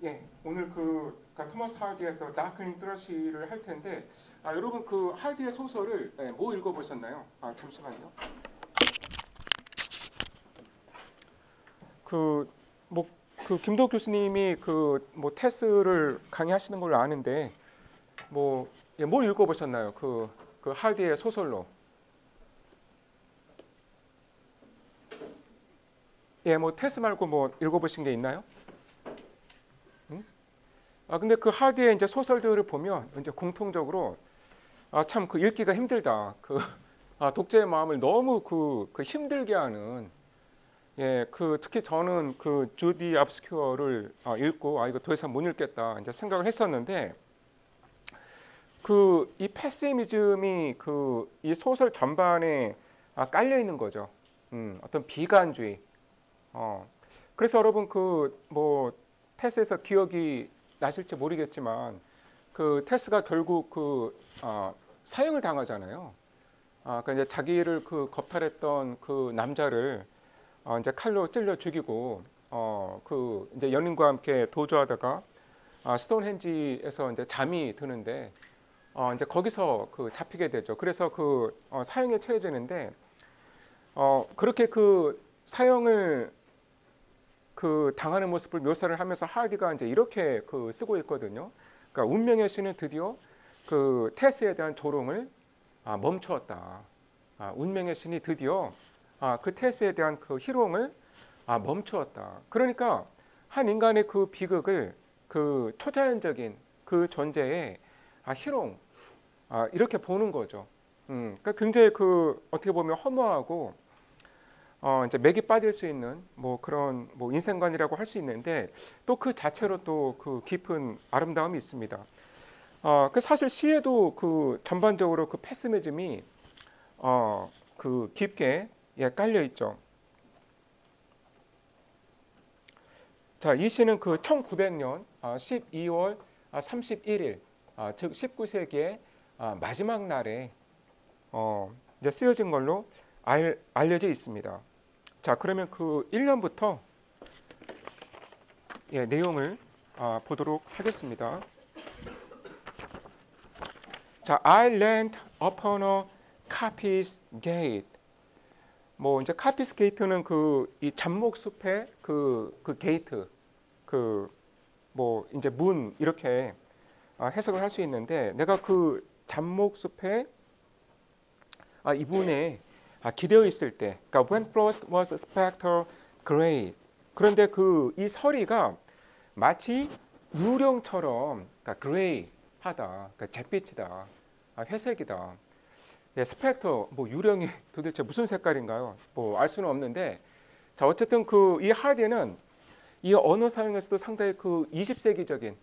예, 오늘 토마스 할디의 더 다크닝 트러시를 할 텐데, 여러분 그 할디의 소설을 뭐 읽어보셨나요? 잠시만요. 그 뭐 그 김도욱 교수님이 테스를 강의하시는 걸로 아는데 뭐 읽어보셨나요? 그 할디의 소설로. 예, 뭐 테스 말고 뭐 읽어보신 게 있나요? 근데 그 하디의 이제 소설들을 보면 이제 공통적으로 참 그 읽기가 힘들다. 독자의 마음을 너무 그 힘들게 하는, 예, 특히 저는 그 주디 압스큐어를 읽고 이거 더 이상 못 읽겠다 이제 생각을 했었는데, 이 패시미즘이 이 소설 전반에 깔려 있는 거죠. 어떤 비관주의. 그래서 여러분 테스에서 기억이 나실지 모르겠지만 테스가 결국 사형을 당하잖아요. 그러니까 이제 자기를 겁탈했던 그 남자를 이제 칼로 찔러 죽이고 이제 연인과 함께 도주하다가 스톤헨지에서 이제 잠이 드는데 이제 거기서 잡히게 되죠. 그래서 사형에 처해지는데 그렇게 사형을 당하는 모습을 묘사를 하면서 할디가 이제 이렇게 쓰고 있거든요. 그러니까 운명의 신은 드디어 테스에 대한 조롱을 멈추었다. 운명의 신이 드디어 그 테스에 대한 희롱을 멈추었다. 그러니까 한 인간의 비극을 초자연적인 존재의 희롱, 이렇게 보는 거죠. 그러니까 굉장히 어떻게 보면 허무하고 이제 맥이 빠질 수 있는 그런 인생관이라고 할 수 있는데, 또 그 자체로 또 깊은 아름다움이 있습니다. 사실 시에도 전반적으로 패시미즘이 깊게 깔려 있죠. 자, 이 시는 1900년 12월 31일, 즉 19세기의 마지막 날에 이제 쓰여진 걸로 알려져 있습니다. 자, 그러면 1년부터 내용을 보도록 하겠습니다. 자, I land upon a Capi's gate. 이제 카피스 게이트는 이 잡목숲의 게이트, 이제 문, 이렇게 해석을 할 수 있는데, 내가 잡목숲의 이 문에 기대어 있을 때, 그러니까 when frost was spectral gray. 그런데 이 서리가 마치 유령처럼, 그러니까 gray하다, 그러니까 잿빛이다, 회색이다. 예, 스펙터, 유령이 도대체 무슨 색깔인가요? 알 수는 없는데, 자, 어쨌든 이 할디는 이 언어 사용에서도 상당히 20세기적인,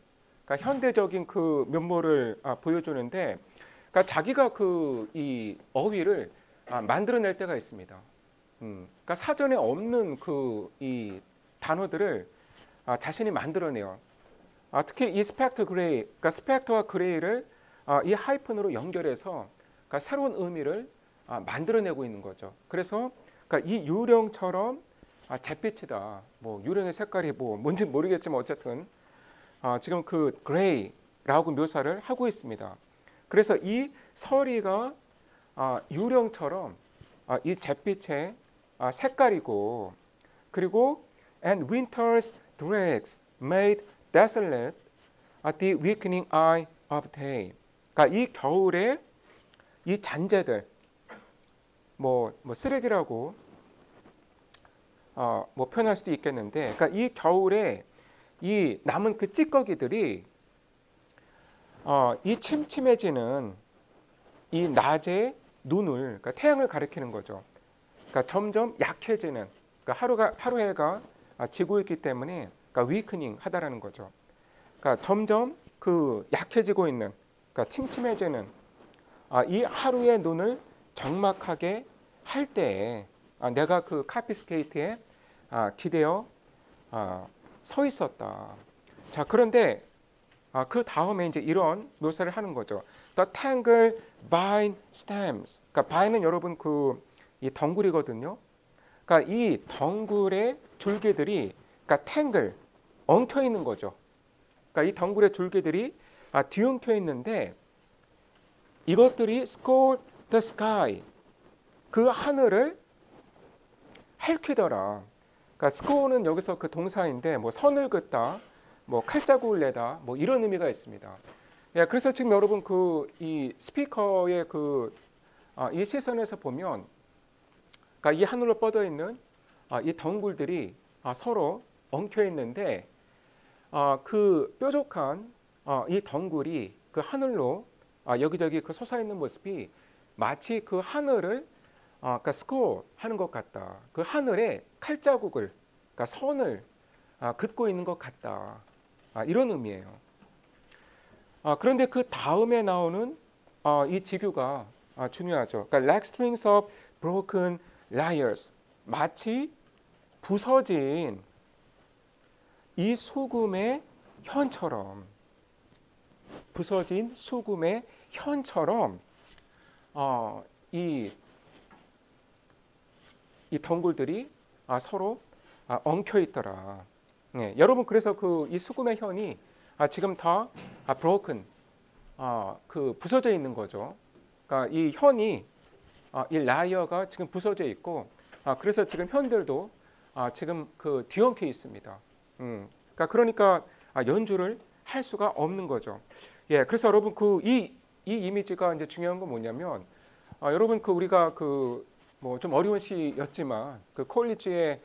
그러니까 현대적인 면모를 보여주는데, 그러니까 자기가 이 어휘를 만들어낼 때가 있습니다. 그러니까 사전에 없는 이 단어들을 자신이 만들어내요. 특히 이 스펙터 그레이, 그러니까 스펙터와 그레이를 이 하이픈으로 연결해서 그러니까 새로운 의미를 만들어내고 있는 거죠. 그래서 그러니까 이 유령처럼 잿빛이다. 유령의 색깔이 뭔지 모르겠지만 어쨌든 지금 그레이라고 묘사를 하고 있습니다. 그래서 이 서리가 유령처럼 이 잿빛의 색깔이고, 그리고 and winter's dregs made desolate the weakening eye of day. 그러니까 이 겨울에 이 잔재들, 쓰레기라고 표현할 수도 있겠는데, 그러니까 이 겨울에 이 남은 찌꺼기들이 이 침침해지는 이 낮의 눈을, 그러니까 태양을 가리키는 거죠. 그러니까 점점 약해지는, 그러니까 하루 해가 지고 있기 때문에 그러니까 위크닝 하다라는 거죠. 그러니까 점점 약해지고 있는, 그러니까 침침해지는 이 하루의 눈을 적막하게 할 때에 내가 카피스케이트에 기대어 서 있었다. 자, 그런데 그 다음에 이제 이런 묘사를 하는 거죠. The tangled vine stems. 그러니까 vine은 여러분 이 덩굴이거든요. 그러니까 이 덩굴의 줄기들이, 그러니까 tangle, 엉켜 있는 거죠. 그러니까 이 덩굴의 줄기들이 뒤엉켜 있는데 이것들이 scour the sky, 그 하늘을 핥히더라. 그러니까 scour는 여기서 그 동사인데 뭐 선을 긋다, 뭐 칼자국을 내다, 뭐 이런 의미가 있습니다. 예, 그래서 지금 여러분 그 이 스피커의 이 시선에서 보면, 그러니까 이 하늘로 뻗어 있는 이 덩굴들이 서로 엉켜 있는데 그 뾰족한 이 덩굴이 그 하늘로 여기저기 그 솟아 있는 모습이 마치 그 하늘을 그러니까 스코어 하는 것 같다. 그 하늘에 칼자국을, 그러니까 선을 긋고 있는 것 같다. 이런 의미예요. 그런데 그 다음에 나오는 이 지규가 중요하죠. 그러니까 like strings of broken lyres, 마치 부서진 이 수금의 현처럼, 부서진 수금의 현처럼 이 덩굴들이 서로 엉켜 있더라. 네, 여러분 그래서 그 이 수금의 현이 지금 다 broken, 그 부서져 있는 거죠. 그러니까 이 현이 이 라이어가 지금 부서져 있고, 그래서 지금 현들도 지금 그 뒤엉켜 있습니다. 그러니까 연주를 할 수가 없는 거죠. 예, 그래서 여러분 그 이 이미지가 이제 중요한 건 뭐냐면, 여러분 그 우리가 그 뭐 좀 어려운 시였지만 그 콜리지의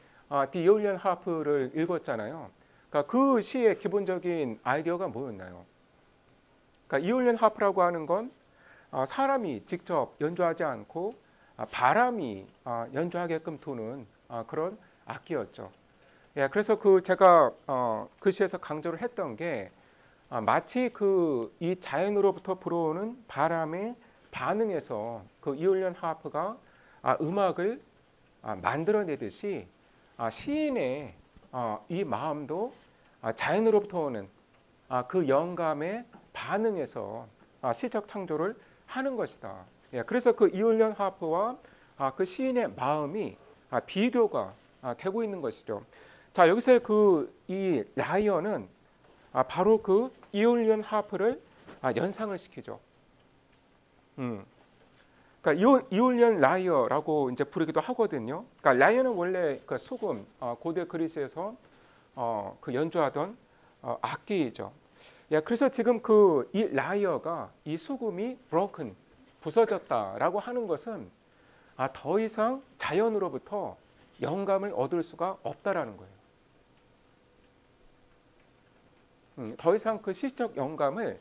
The Aeolian Harp를 읽었잖아요. 그러니까 그 시의 기본적인 아이디어가 뭐였나요? 그러니까 이올리안 하프라고 하는 건 사람이 직접 연주하지 않고 바람이 연주하게끔 두는 그런 악기였죠. 예, 그래서 그 제가 그 시에서 강조를 했던 게 마치 그 이 자연으로부터 불어오는 바람에 반응해서 그 이올리안 하프가 음악을 만들어내듯이 시인의 이 마음도 자연으로부터 오는 그 영감에 반응해서 시적 창조를 하는 것이다. 예, 그래서 그 이올리안 하프와 그 시인의 마음이 비교가 되고 있는 것이죠. 자, 여기서 그 이 라이어는 바로 그 이올리안 하프를 연상을 시키죠. 그러니까 이올리안 라이어라고 이제 부르기도 하거든요. 그러니까 라이어는 원래 그 수금, 고대 그리스에서 그 연주하던 악기이죠. 예, 그래서 지금 그 이 라이어가 이 수금이 broken, 부서졌다라고 하는 것은 더 이상 자연으로부터 영감을 얻을 수가 없다라는 거예요. 더 이상 그 시적 영감을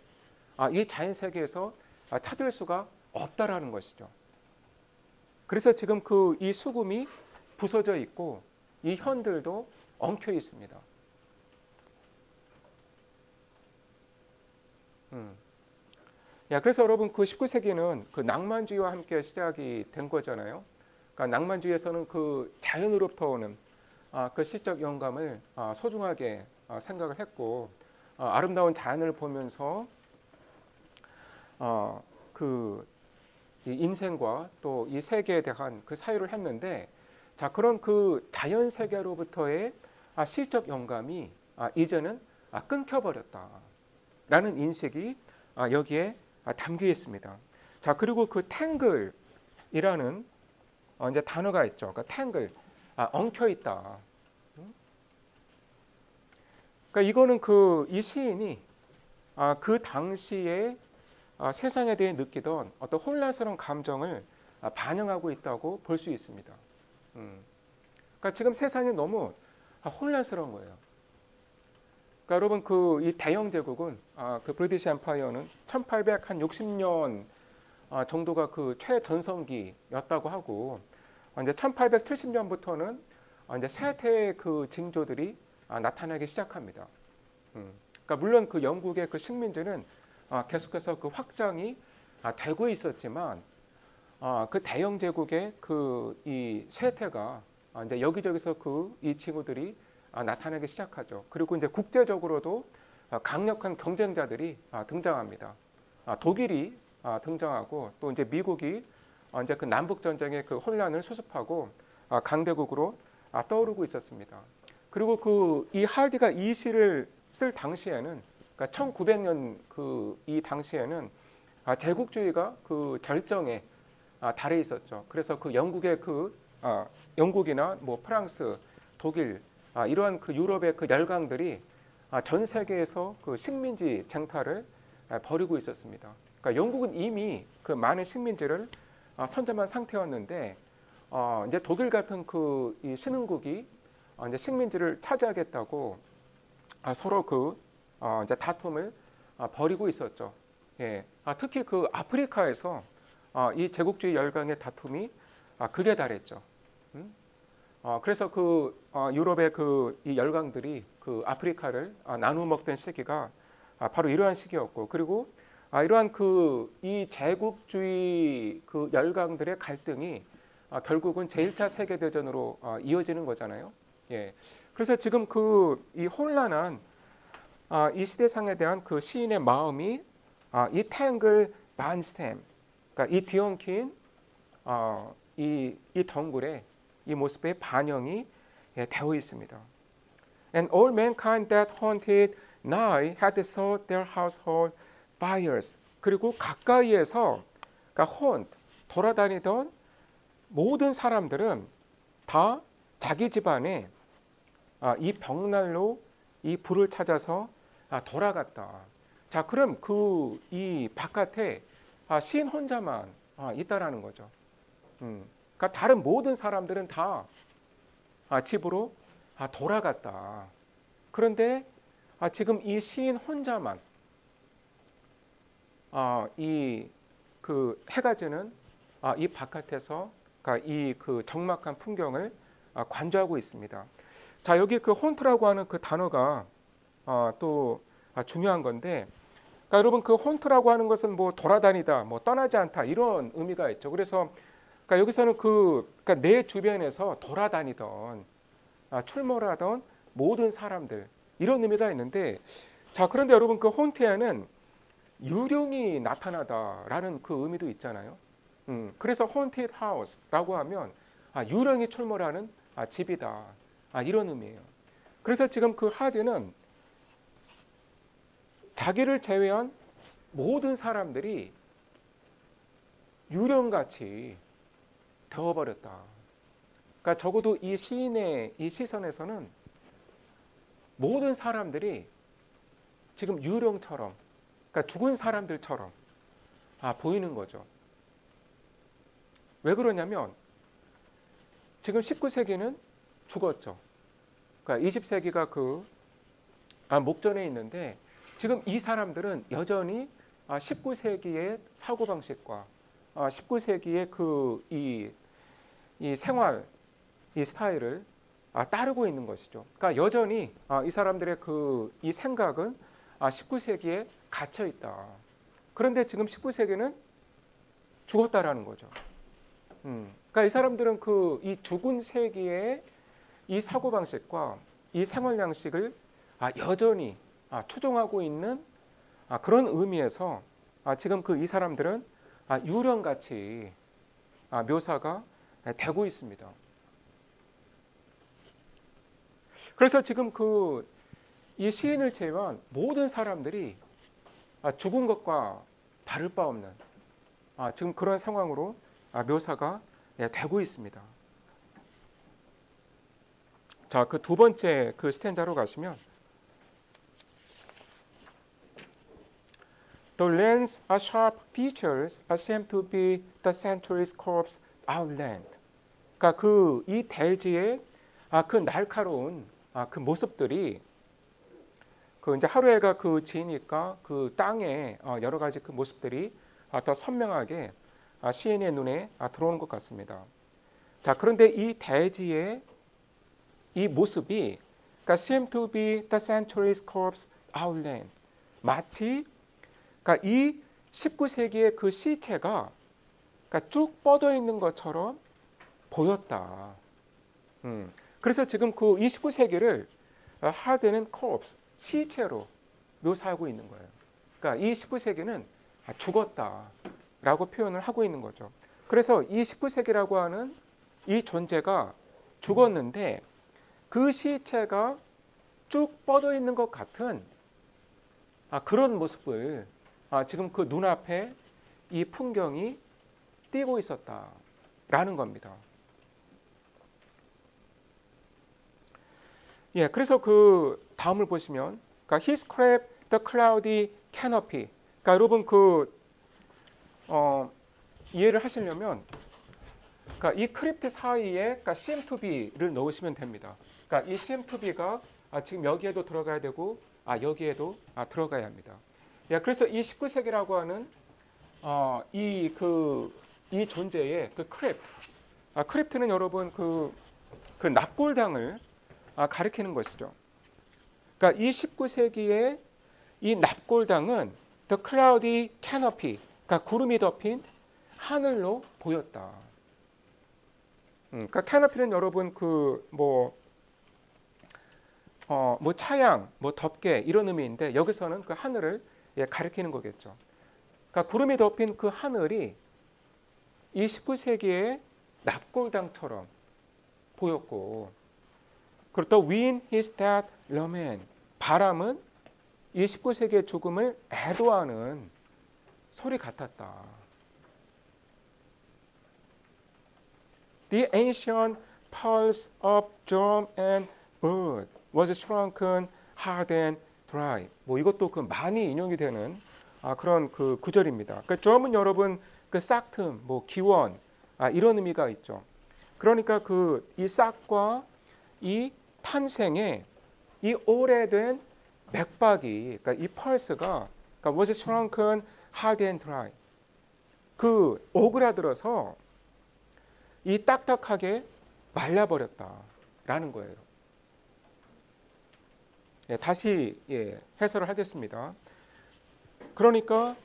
이 자연 세계에서 찾을 수가 없다라는 것이죠. 그래서 지금 그 이 수금이 부서져 있고 이 현들도 엉켜 있습니다. 그래서 여러분 그 19세기는 그 낭만주의와 함께 시작이 된 거잖아요. 그러니까 낭만주의에서는 그 자연으로부터 오는 그 시적 영감을 소중하게 생각을 했고, 아름다운 자연을 보면서 그 이 인생과 또 이 세계에 대한 그 사유를 했는데, 자, 그런 그 자연 세계로부터의 시적 영감이 이제는 끊겨버렸다라는 인식이 여기에 담겨 있습니다. 자, 그리고 그 탱글이라는 이제 단어가 있죠. 그러니까 탱글, 엉켜 있다. 그러니까 이거는 그 이 시인이 그 당시에 세상에 대해 느끼던 어떤 혼란스러운 감정을 반영하고 있다고 볼 수 있습니다. 그러니까 지금 세상이 너무 혼란스러운 거예요. 그러니까 여러분 그 이 대영 제국은 그 브리티시 엠파이어는 1860년 정도가 그 최전성기였다고 하고, 이제 1870년부터는 이제 세태의 그 징조들이 나타나기 시작합니다. 그러니까 물론 그 영국의 그 식민지는 계속해서 그 확장이 되고 있었지만, 그 대영 제국의 그 이 쇠퇴가 이제 여기저기서 그 이 징후들이 나타나기 시작하죠. 그리고 이제 국제적으로도 강력한 경쟁자들이 등장합니다. 독일이 등장하고, 또 이제 미국이 이제 그 남북 전쟁의 그 혼란을 수습하고 강대국으로 떠오르고 있었습니다. 그리고 그 이 할디가 이 시를 쓸 당시에는, 그러니까 1900년 이 당시에는 제국주의가 그 절정에 달해 있었죠. 그래서 그 영국의 영국이나 뭐 프랑스, 독일 이러한 그 유럽의 그 열강들이 전 세계에서 그 식민지 쟁탈을 벌이고 있었습니다. 그러니까 영국은 이미 그 많은 식민지를 선점한 상태였는데 이제 독일 같은 이 신흥국이 이제 식민지를 차지하겠다고 서로 이제 다툼을 벌이고 있었죠. 예. 특히 그 아프리카에서 이 제국주의 열강의 다툼이 극에 달했죠. 그래서 유럽의 이 열강들이 그 아프리카를 나누어 먹던 시기가 바로 이러한 시기였고, 그리고 이러한 이 제국주의 그 열강들의 갈등이 결국은 제1차 세계대전으로 이어지는 거잖아요. 예. 그래서 지금 이 혼란한 이 시대상에 대한 그 시인의 마음이 이 탱글 반스템, 그러니까 이 뒤엉킨 이 덩굴의 이 모습에 반영이 되어 있습니다. And all mankind that haunted nigh had sought their household fires. 그리고 가까이에서 그러니까 haunt, 돌아다니던 모든 사람들은 다 자기 집안에 이 벽난로 이 불을 찾아서 돌아갔다. 자, 그럼 이 바깥에 시인 혼자만 있다라는 거죠. 그러니까 다른 모든 사람들은 다 집으로 돌아갔다. 그런데 지금 이 시인 혼자만 해가 지는 이 바깥에서 이 적막한 풍경을 관조하고 있습니다. 자, 여기 혼트라고 하는 그 단어가 또 중요한 건데, 그러니까 여러분 혼트라고 하는 것은 뭐 돌아다니다, 뭐 떠나지 않다 이런 의미가 있죠. 그래서 그러니까 여기서는 그러니까 내 주변에서 돌아다니던 출몰하던 모든 사람들 이런 의미가 있는데, 자, 그런데 여러분 혼트에는 유령이 나타나다라는 그 의미도 있잖아요. 그래서 haunted house라고 하면 유령이 출몰하는 집이다 이런 의미예요. 그래서 지금 하드는 자기를 제외한 모든 사람들이 유령같이 되어버렸다. 그러니까 적어도 이 시인의 이 시선에서는 모든 사람들이 지금 유령처럼, 그러니까 죽은 사람들처럼 보이는 거죠. 왜 그러냐면 지금 19세기는 죽었죠. 그러니까 20세기가 목전에 있는데 지금 이 사람들은 여전히 19세기의 사고방식과 19세기의 이 생활, 이 스타일을 따르고 있는 것이죠. 그러니까 여전히 이 사람들의 이 생각은 19세기에 갇혀 있다. 그런데 지금 19세기는 죽었다라는 거죠. 그러니까 이 사람들은 이 죽은 세기의 이 사고방식과 이 생활 양식을 여전히 추종하고 있는 그런 의미에서 지금 이 사람들은 유령같이 묘사가 되고 있습니다. 그래서 지금 이 시인을 제외한 모든 사람들이 죽은 것과 다를 바 없는 지금 그런 상황으로 묘사가 되고 있습니다. 자, 두 번째 스탠자로 가시면 The land's sharp features seem to be the century's corpse outland. 그러니까 이 대지의 날카로운 모습들이 이제 하루해가 지니까 땅의 여러 가지 모습들이 더 선명하게 시인의 눈에 들어오는 것 같습니다. 자, 그런데 이 대지의 이 모습이 그러니까 seem to be the century's corpse outland. 마치 그러니까 이 19세기의 시체가 그러니까 쭉 뻗어 있는 것처럼 보였다. 그래서 지금 이 19세기를 하드는 corpse, 시체로 묘사하고 있는 거예요. 그러니까 이 19세기는 죽었다라고 표현을 하고 있는 거죠. 그래서 이 19세기라고 하는 이 존재가 죽었는데 그 시체가 쭉 뻗어 있는 것 같은 그런 모습을 지금 그 눈앞에 이 풍경이 띄고 있었다라는 겁니다. 예, 그래서 그 다음을 보시면, 그러니까 he scraped the cloudy canopy. 그러니까 여러분 이해를 하시려면, 그러니까 이 크립트 사이에 그러니까 seem to be를 넣으시면 됩니다. 그러니까 이 seem to be가 지금 여기에도 들어가야 되고, 여기에도 들어가야 합니다. 예, 그래서 이 19세기라고 하는 이 존재의 그 크립트는 여러분 그 납골당을 가리키는 것이죠. 그러니까 이 19세기의 이 납골당은 the cloudy canopy, 그러니까 구름이 덮인 하늘로 보였다. 그러니까 canopy는 여러분 뭐 차양, 뭐 덮개 이런 의미인데 여기서는 그 하늘을 가리키는 거겠죠. 그러니까 구름이 덮인 그 하늘이 이 19세기의 납골당처럼 보였고, 그리고 또 wind his death lament, 바람은 이 19세기의 죽음을 애도하는 소리 같았다. The ancient pulse of drum and bird was shrunken, hard and dry. 뭐 이것도 그 많이 인용이 되는 그런 그 구절입니다. 그 drum은 여러분 그 싹틈, 뭐 기원 이런 의미가 있죠. 그러니까 이 싹과 이 탄생의 이 오래된 맥박이, 그러니까 이 펄스가 그러니까 was shrunken, hard and dry. 그 오그라들어서 이 딱딱하게 말라버렸다라는 거예요. 예, 다시 해설을 하겠습니다. 그러니까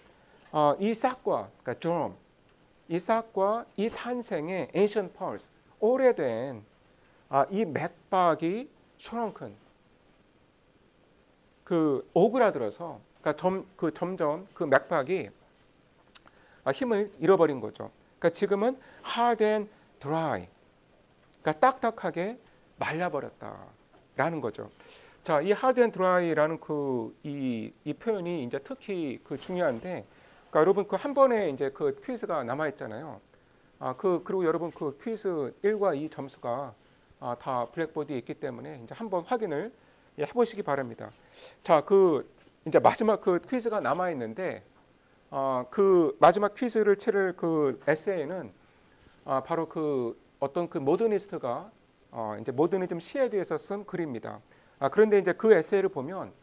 이 싹과, 그러니까 drum, 이 싹과 이 탄생의 ancient pulse, 오래된 이 맥박이 shrunken, 그 오그라들어서, 그러니까 점점 그 맥박이 힘을 잃어버린 거죠. 그러니까 지금은 hard and dry, 그러니까 딱딱하게 말라버렸다라는 거죠. 자, 이 hard and dry라는 이 표현이 이제 특히 중요한데, 그러니까 여러분 한 번에 이제 그 퀴즈가 남아 있잖아요. 그리고 여러분 그 퀴즈 1과 2 점수가 다 블랙보드에 있기 때문에 이제 한번 확인을 해보시기 바랍니다. 자, 이제 마지막 그 퀴즈가 남아 있는데, 그 마지막 퀴즈를 치를 그 에세이는 바로 어떤 모더니스트가 이제 모더니즘 시에 대해서 쓴 글입니다. 그런데 이제 그 에세이를 보면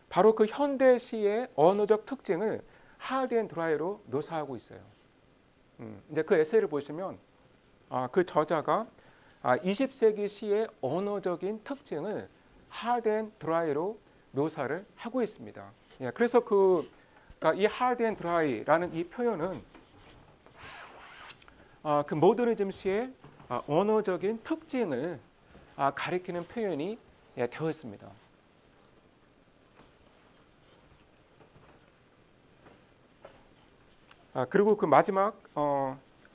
바로 그 현대 시의 언어적 특징을 hard and dry로 묘사하고 있어요. 이제 그 에세이를 보시면 그 저자가 20세기 시의 언어적인 특징을 hard and dry로 묘사를 하고 있습니다. 예, 그래서 그러니까 이 hard and dry라는 이 표현은 그 모더니즘 시의 언어적인 특징을 가리키는 표현이 되었습니다. 그리고 그 마지막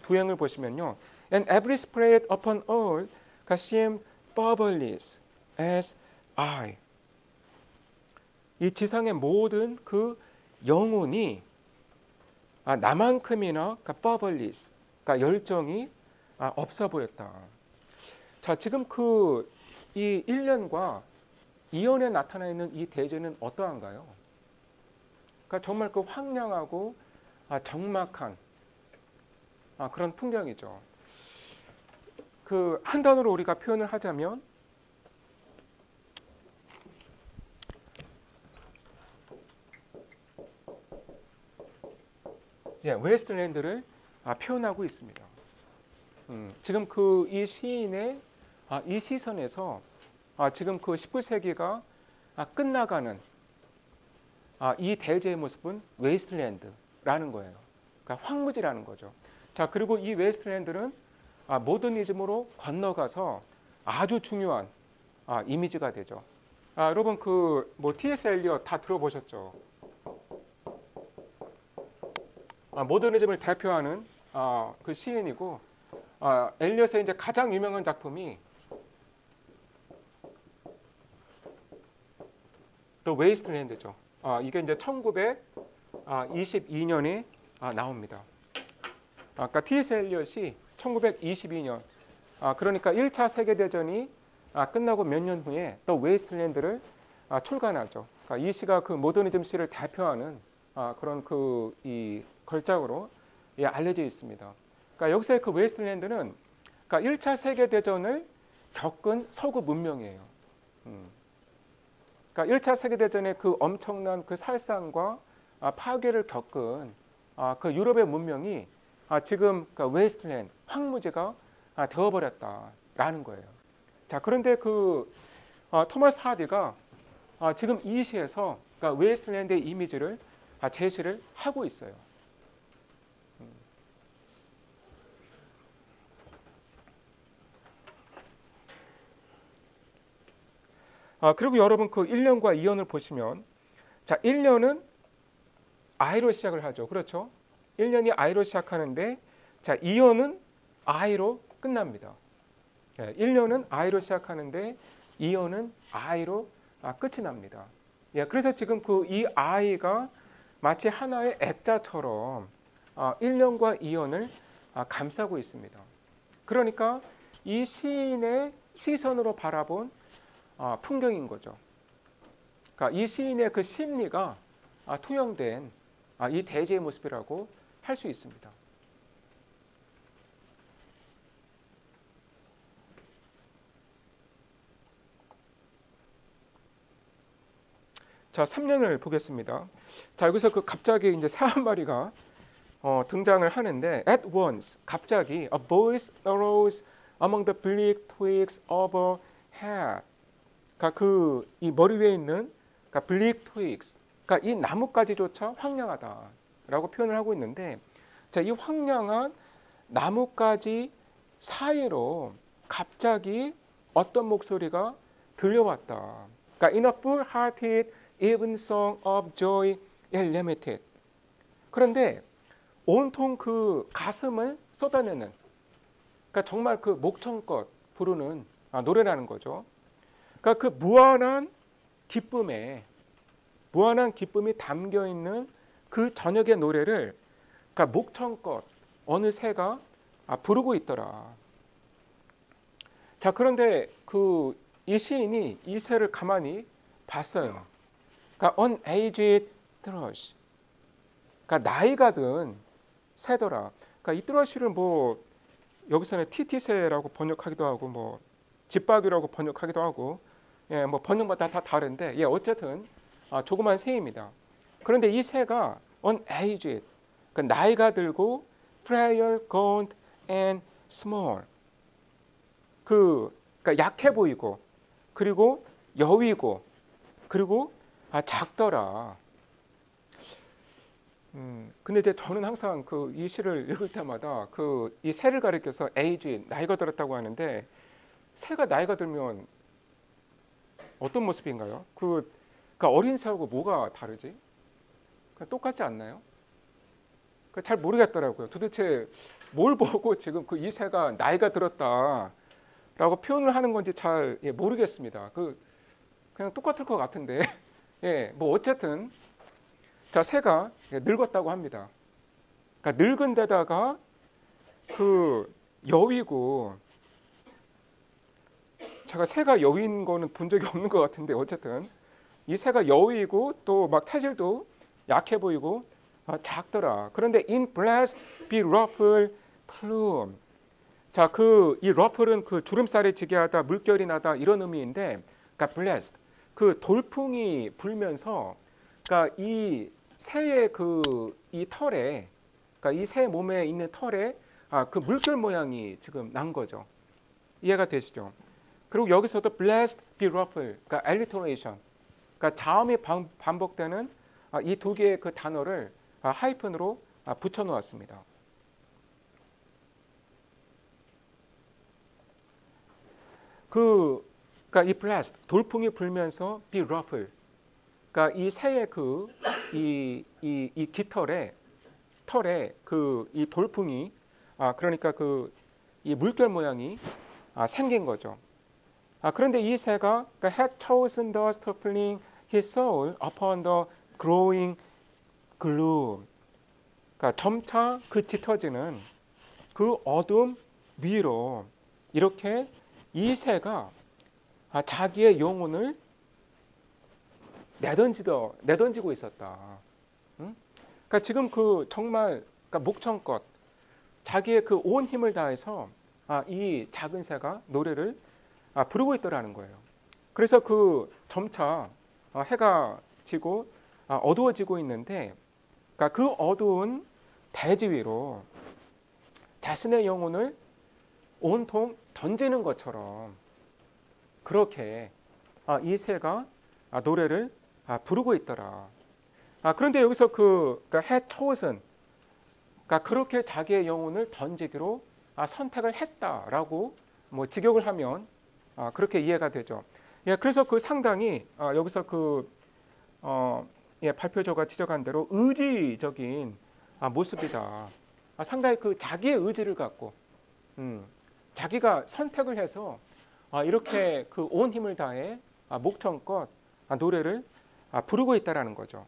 도형을 보시면요, and every spread upon all seemed bubbleless as I. 이 지상의 모든 그 영혼이 나만큼이나 bubbleless, 그러니까 열정이 없어 보였다. 자, 지금 이 1년과 2년에 나타나 있는 이 대제는 어떠한가요? 그러니까 정말 그 황량하고 적막한 그런 풍경이죠. 한 단어로 우리가 표현을 하자면 웨스트랜드를 표현하고 있습니다. 지금 이 시인의 이 시선에서 지금 19세기가 끝나가는 이 대제의 모습은 웨스트랜드라는 거예요. 그러니까 황무지라는 거죠. 자, 그리고 이 웨스트랜드는 모더니즘으로 건너가서 아주 중요한 이미지가 되죠. 여러분 T.S. 엘리엇 다 들어보셨죠? 모더니즘을 대표하는 그 시인이고, 엘리엇의 이제 가장 유명한 작품이 The Wasteland죠. 이게 이제 1922년에 나옵니다. 아까 T.S. 엘리엇이 1922년, 그러니까 1차 세계대전이 끝나고 몇 년 후에 또 웨스트랜드를 출간하죠. 그러니까 이 시가 그 모더니즘 시를 대표하는 그런 그 이 걸작으로 알려져 있습니다. 그러니까 여기서의 그 웨스트랜드는 그러니까 1차 세계대전을 겪은 서구 문명이에요. 그러니까 1차 세계대전의 그 엄청난 그 살상과 파괴를 겪은 그 유럽의 문명이 지금 그 웨스트랜드 황무지가 되어버렸다라는 거예요. 자, 그런데 그 토마스 하디가 지금 이 시에서 그러니까 웨스트랜드의 이미지를 제시를 하고 있어요. 그리고 여러분 그 1년과 2년을 보시면, 자, 1년은 I로 시작을 하죠. 그렇죠? 1년이 I로 시작하는데, 자, 2년은 I로 끝납니다. 1년은 I로 시작하는데 2년은 I로 끝이 납니다. 그래서 지금 그 이 I가 마치 하나의 액자처럼 1년과 2년을 감싸고 있습니다. 그러니까 이 시인의 시선으로 바라본 풍경인 거죠. 그러니까 이 시인의 그 심리가 투영된 이 대지의 모습이라고 할 수 있습니다. 자, 3년을 보겠습니다. 자, 여기서 그 갑자기 이제 새 한 마리가 등장을 하는데, at once, 갑자기 a voice arose among the bleak twigs overhead. 그러니까 그 이 머리 위에 있는 그러니까 bleak twigs, 그러니까 이 나뭇가지조차 황량하다라고 표현을 하고 있는데, 자, 이 황량한 나뭇가지 사이로 갑자기 어떤 목소리가 들려왔다. 그러니까 in a full-hearted evensong of joy limited. 그런데 온통 그 가슴을 쏟아내는, 그러니까 정말 그 목청껏 부르는 노래라는 거죠. 그러니까 그 무한한 기쁨이 담겨 있는 그 저녁의 노래를, 그러니까 목청껏 어느 새가 부르고 있더라. 자, 그런데 그 이 시인이 이 새를 가만히 봤어요. 그러니까 unaged thrush, 그러니까 나이가 든 새더라. 그러니까 이 thrush를 뭐 여기서는 티티새라고 번역하기도 하고, 뭐 집박이라고 번역하기도 하고, 뭐 번역마다 다 다른데, 어쨌든 조그만 새입니다. 그런데 이 새가 unaged, 그러니까 나이가 들고 frail, gaunt and small, 그러니까 약해 보이고, 그리고 여위고, 그리고 작더라. 근데 이제 저는 항상 그 이 시를 읽을 때마다 그 이 새를 가리켜서 age, 나이가 들었다고 하는데, 새가 나이가 들면 어떤 모습인가요? 그러니까 어린 새하고 뭐가 다르지? 똑같지 않나요? 잘 모르겠더라고요. 도대체 뭘 보고 지금 그 이 새가 나이가 들었다라고 표현을 하는 건지 잘 모르겠습니다. 그냥 똑같을 것 같은데, 뭐 어쨌든 자, 새가 늙었다고 합니다. 그러니까 늙은 데다가 그 여위고, 제가 새가 여위인 거는 본 적이 없는 것 같은데, 어쨌든 이 새가 여위고 또 막 체질도 약해 보이고 작더라. 그런데 in blessed be ruffled plume. 자, 이 ruffle은 그 주름살이 지게 하다, 물결이 나다, 이런 의미인데, 그러니까 blessed, 그 돌풍이 불면서, 그러니까 이 새의 이 털에, 그러니까 이 새 몸에 있는 털에 그 물결 모양이 지금 난 거죠. 이해가 되시죠? 그리고 여기서도 blessed be ruffled, 그러니까 alliteration, 그러니까 자음이 반복되는 이 두 개의 그 단어를 하이픈으로 붙여 놓았습니다. 그러니까 이 blessed, 돌풍이 불면서 be ruffled, 그러니까 이 새의 이 깃털에, 털에 이 돌풍이, 그러니까 이 물결 모양이 생긴 거죠. 그런데 이 새가, 그러니까 had chosen thus to fling his soul upon the growing gloom. 그러니까 점차 그 짙어지는 그 어둠 위로 이렇게 이 새가 자기의 영혼을 내던지고 있었다. 응? 그러니까 지금 그 정말 그러니까 목청껏 자기의 그 온 힘을 다해서 이 작은 새가 노래를 부르고 있더라는 거예요. 그래서 그 점차 해가 지고 어두워지고 있는데, 그러니까 그 어두운 대지 위로 자신의 영혼을 온통 던지는 것처럼 그렇게 이 새가 노래를 부르고 있더라. 그런데 여기서 그러니까 had chosen, 그러니까 그렇게 자기의 영혼을 던지기로 선택을 했다라고 뭐 직역을 하면 그렇게 이해가 되죠. 예, 그래서 그 상당히 여기서 그 발표자가 지적한 대로 의지적인 모습이다. 상당히 그 자기의 의지를 갖고 자기가 선택을 해서 이렇게 그 온 힘을 다해 목청껏 노래를 부르고 있다라는 거죠.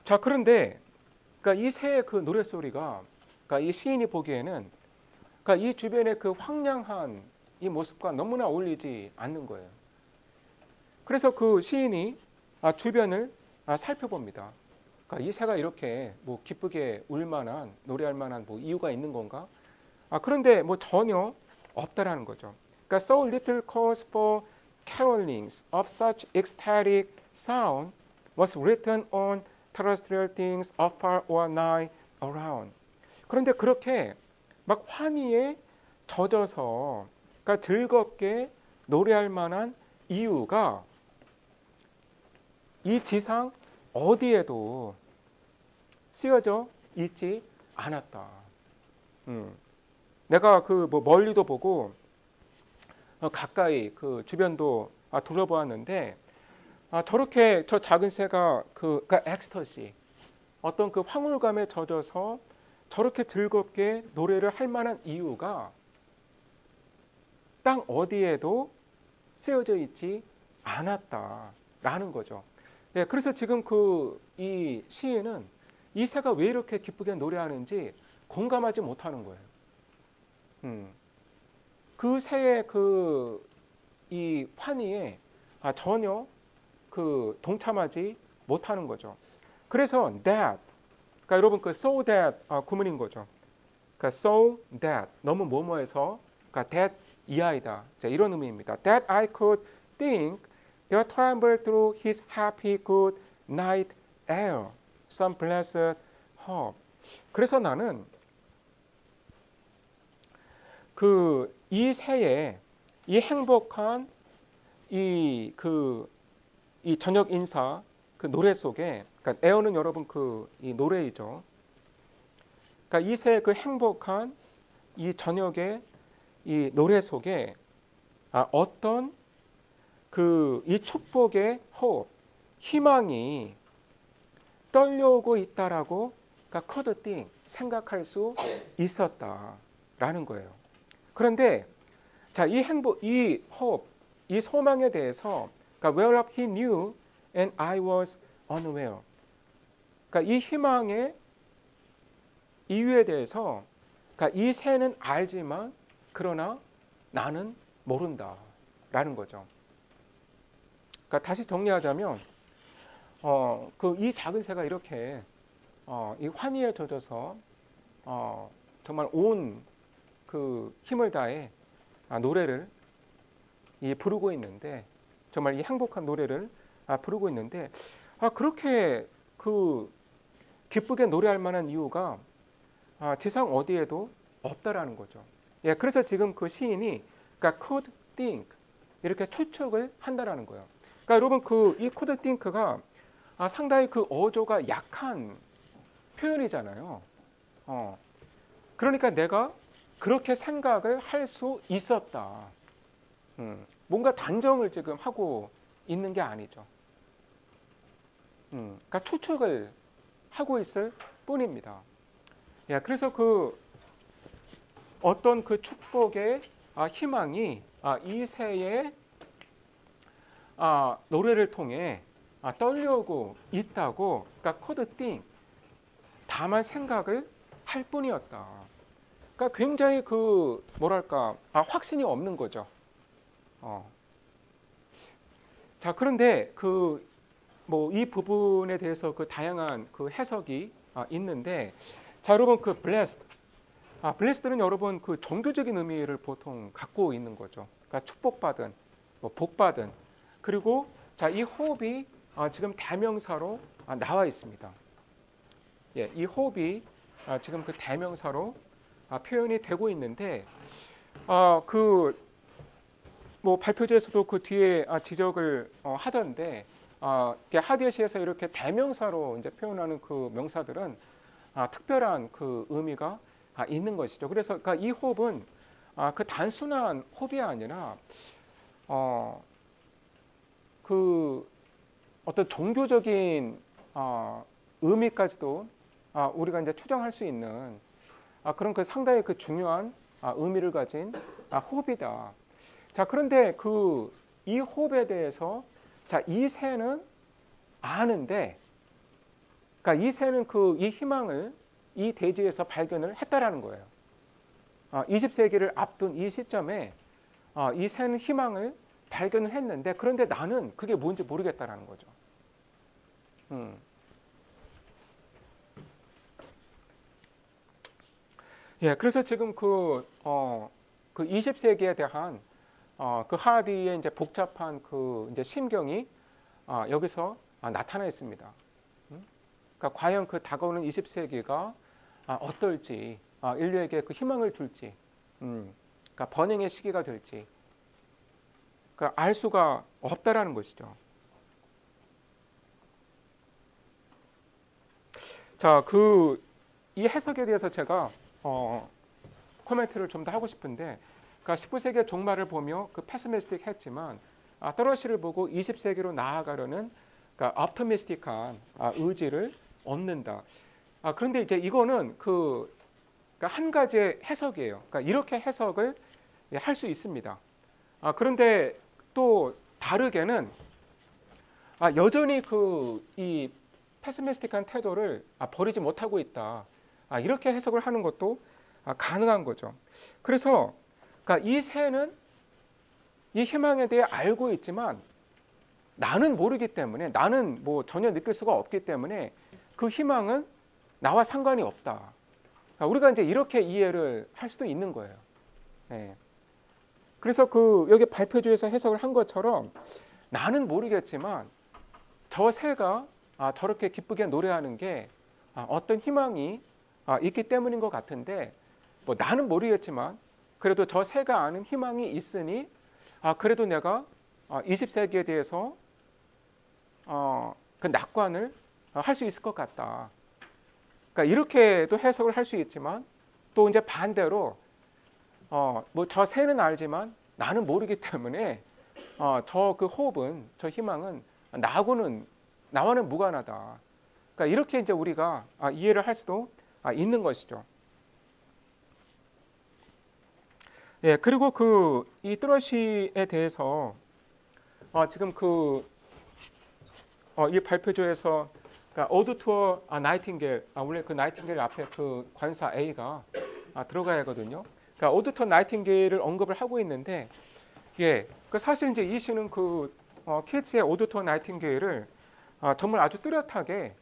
자, 그런데 그러니까 이 새의 그 노래 소리가, 그러니까 이 시인이 보기에는 그러니까 이 주변의 그 황량한 이 모습과 너무나 어울리지 않는 거예요. 그래서 그 시인이 주변을 살펴봅니다. 그러니까 이 새가 이렇게 뭐 기쁘게 울 만한, 노래할 만한 뭐 이유가 있는 건가? 그런데 뭐 전혀 없다라는 거죠. 그러니까 so little cause for carolings of such ecstatic sound was written on terrestrial things afar or nigh around. 그런데 그렇게 막 환희에 젖어서 그러니까 즐겁게 노래할 만한 이유가 이 지상 어디에도 쓰여져 있지 않았다. 내가 그 뭐 멀리도 보고 가까이 그 주변도 둘러보았는데 저렇게 저 작은 새가 그러니까 엑스터시, 어떤 그 황홀감에 젖어서 저렇게 즐겁게 노래를 할 만한 이유가 땅 어디에도 쓰여져 있지 않았다라는 거죠. 예, 그래서 지금 이 시인은 이 새가 왜 이렇게 기쁘게 노래하는지 공감하지 못하는 거예요. 그 새의 이 환희에 전혀 동참하지 못하는 거죠. 그래서 that, 그러니까 여러분 그 so that 구문인 거죠. 그러니까 so that 너무 뭐뭐해서 그러니까 that 이하이다. 자, 이런 의미입니다. That I could think there trembled through his happy good night air some blessed hope. 그래서 나는 이 새의 이 행복한 이 저녁 인사 그 노래 속에, 그러니까 에어는 여러분 이 노래이죠. 그러니까 이 새의 그 행복한 이 저녁의 이 노래 속에 어떤 이 축복의 호흡, 희망이 떨려오고 있다라고 그러니까 could think, 생각할 수 있었다라는 거예요. 그런데 자, 이 행복, 이 호흡, 이 소망에 대해서 그러니까 whereof he knew and I was unaware. 그러니까 이 희망의 이유에 대해서 그러니까 이 새는 알지만 그러나 나는 모른다라는 거죠. 그러니까 다시 정리하자면 이 작은 새가 이렇게 이 환희에 젖어서 정말 온 힘을 다해 노래를 부르고 있는데, 정말 이 행복한 노래를 부르고 있는데 그렇게 기쁘게 노래할 만한 이유가 지상 어디에도 없다라는 거죠. 예, 그래서 지금 그 시인이 그러니까 could think 이렇게 추측을 한다라는 거예요. 그러니까 여러분 이 could think가 상당히 어조가 약한 표현이잖아요. 그러니까 내가 그렇게 생각을 할 수 있었다. 뭔가 단정을 지금 하고 있는 게 아니죠. 그러니까 추측을 하고 있을 뿐입니다. 예, 그래서 어떤 축복의 희망이 이 새의 노래를 통해 떨려오고 있다고, 그러니까 코드 띵 다만 생각을 할 뿐이었다. 그러니까 굉장히 그 뭐랄까 확신이 없는 거죠. 자, 그런데 그 뭐 이 부분에 대해서 그 다양한 그 해석이 있는데, 자, 여러분 그 블레스드는 여러분 그 종교적인 의미를 보통 갖고 있는 거죠. 그러니까 축복받은, 뭐 복받은. 그리고 자, 이 호흡이 지금 대명사로 나와 있습니다. 예, 이 호흡이 지금 그 대명사로 표현이 되고 있는데, 그 뭐 발표제에서도 그 뒤에 지적을 하던데, 하디에시에서 이렇게 대명사로 이제 표현하는 그 명사들은 특별한 그 의미가 있는 것이죠. 그래서 그러니까 이 호흡은 그 단순한 호흡이 아니라 그 어떤 종교적인 의미까지도 우리가 이제 추정할 수 있는 그런 그 상당히 그 중요한 의미를 가진 호흡이다. 자, 그런데 그 이 호흡에 대해서 자, 이 새는 아는데, 그러니까 이 새는 그 이 희망을 이 대지에서 발견을 했다라는 거예요. 20세기를 앞둔 이 시점에 이 새는 희망을 발견을 했는데, 그런데 나는 그게 뭔지 모르겠다라는 거죠. 예, 그래서 지금 그 20세기에 대한 그 하디의 이제 복잡한 그 이제 심경이 여기서 나타나 있습니다. 그러니까 과연 그 다가오는 20세기가 어떨지, 인류에게 그 희망을 줄지, 그러니까 번영의 시기가 될지, 그러니까 알 수가 없다라는 것이죠. 자, 그 이 해석에 대해서 제가 코멘트를 좀 더 하고 싶은데, 그러니까 19세기의 종말을 보며 그 패시미스틱 했지만 또러시를 보고 20세기로 나아가려는 그러니까 optimistic한 의지를 얻는다. 그런데 이제 이거는 그러니까 한 가지의 해석이에요. 그러니까 이렇게 해석을 할 수 있습니다. 그런데 또 다르게는 여전히 그 이 패시미스틱한 태도를 버리지 못하고 있다. 이렇게 해석을 하는 것도 가능한 거죠. 그래서 그러니까 이 새는 이 희망에 대해 알고 있지만 나는 모르기 때문에, 나는 뭐 전혀 느낄 수가 없기 때문에 그 희망은 나와 상관이 없다. 그러니까 우리가 이제 이렇게 이해를 할 수도 있는 거예요. 네. 그래서 그 여기 발표주에서 해석을 한 것처럼 나는 모르겠지만 저 새가 저렇게 기쁘게 노래하는 게 어떤 희망이 있기 때문인 것 같은데, 뭐 나는 모르겠지만 그래도 저 새가 아는 희망이 있으니 그래도 내가 20세기에 대해서 그 낙관을 할 수 있을 것 같다. 그러니까 이렇게도 해석을 할 수 있지만, 또 이제 반대로 뭐 저 새는 알지만 나는 모르기 때문에 저 그 호흡은, 저 희망은 나와는 무관하다. 그러니까 이렇게 이제 우리가 이해를 할 수도 있는 것이죠. 예, 그리고 그 이 뚜러시에 대해서 지금 그 이 발표조에서 그러니까 오드 투어 나이팅게일, 원래 그 나이팅게일 앞에 그 관사 A가 들어가야 하거든요. 그러니까 오드 투어 나이팅게일을 언급을 하고 있는데, 예, 그 사실 이제 이 시는 그 키츠의 오드 투어 나이팅게일을 정말 아주 뚜렷하게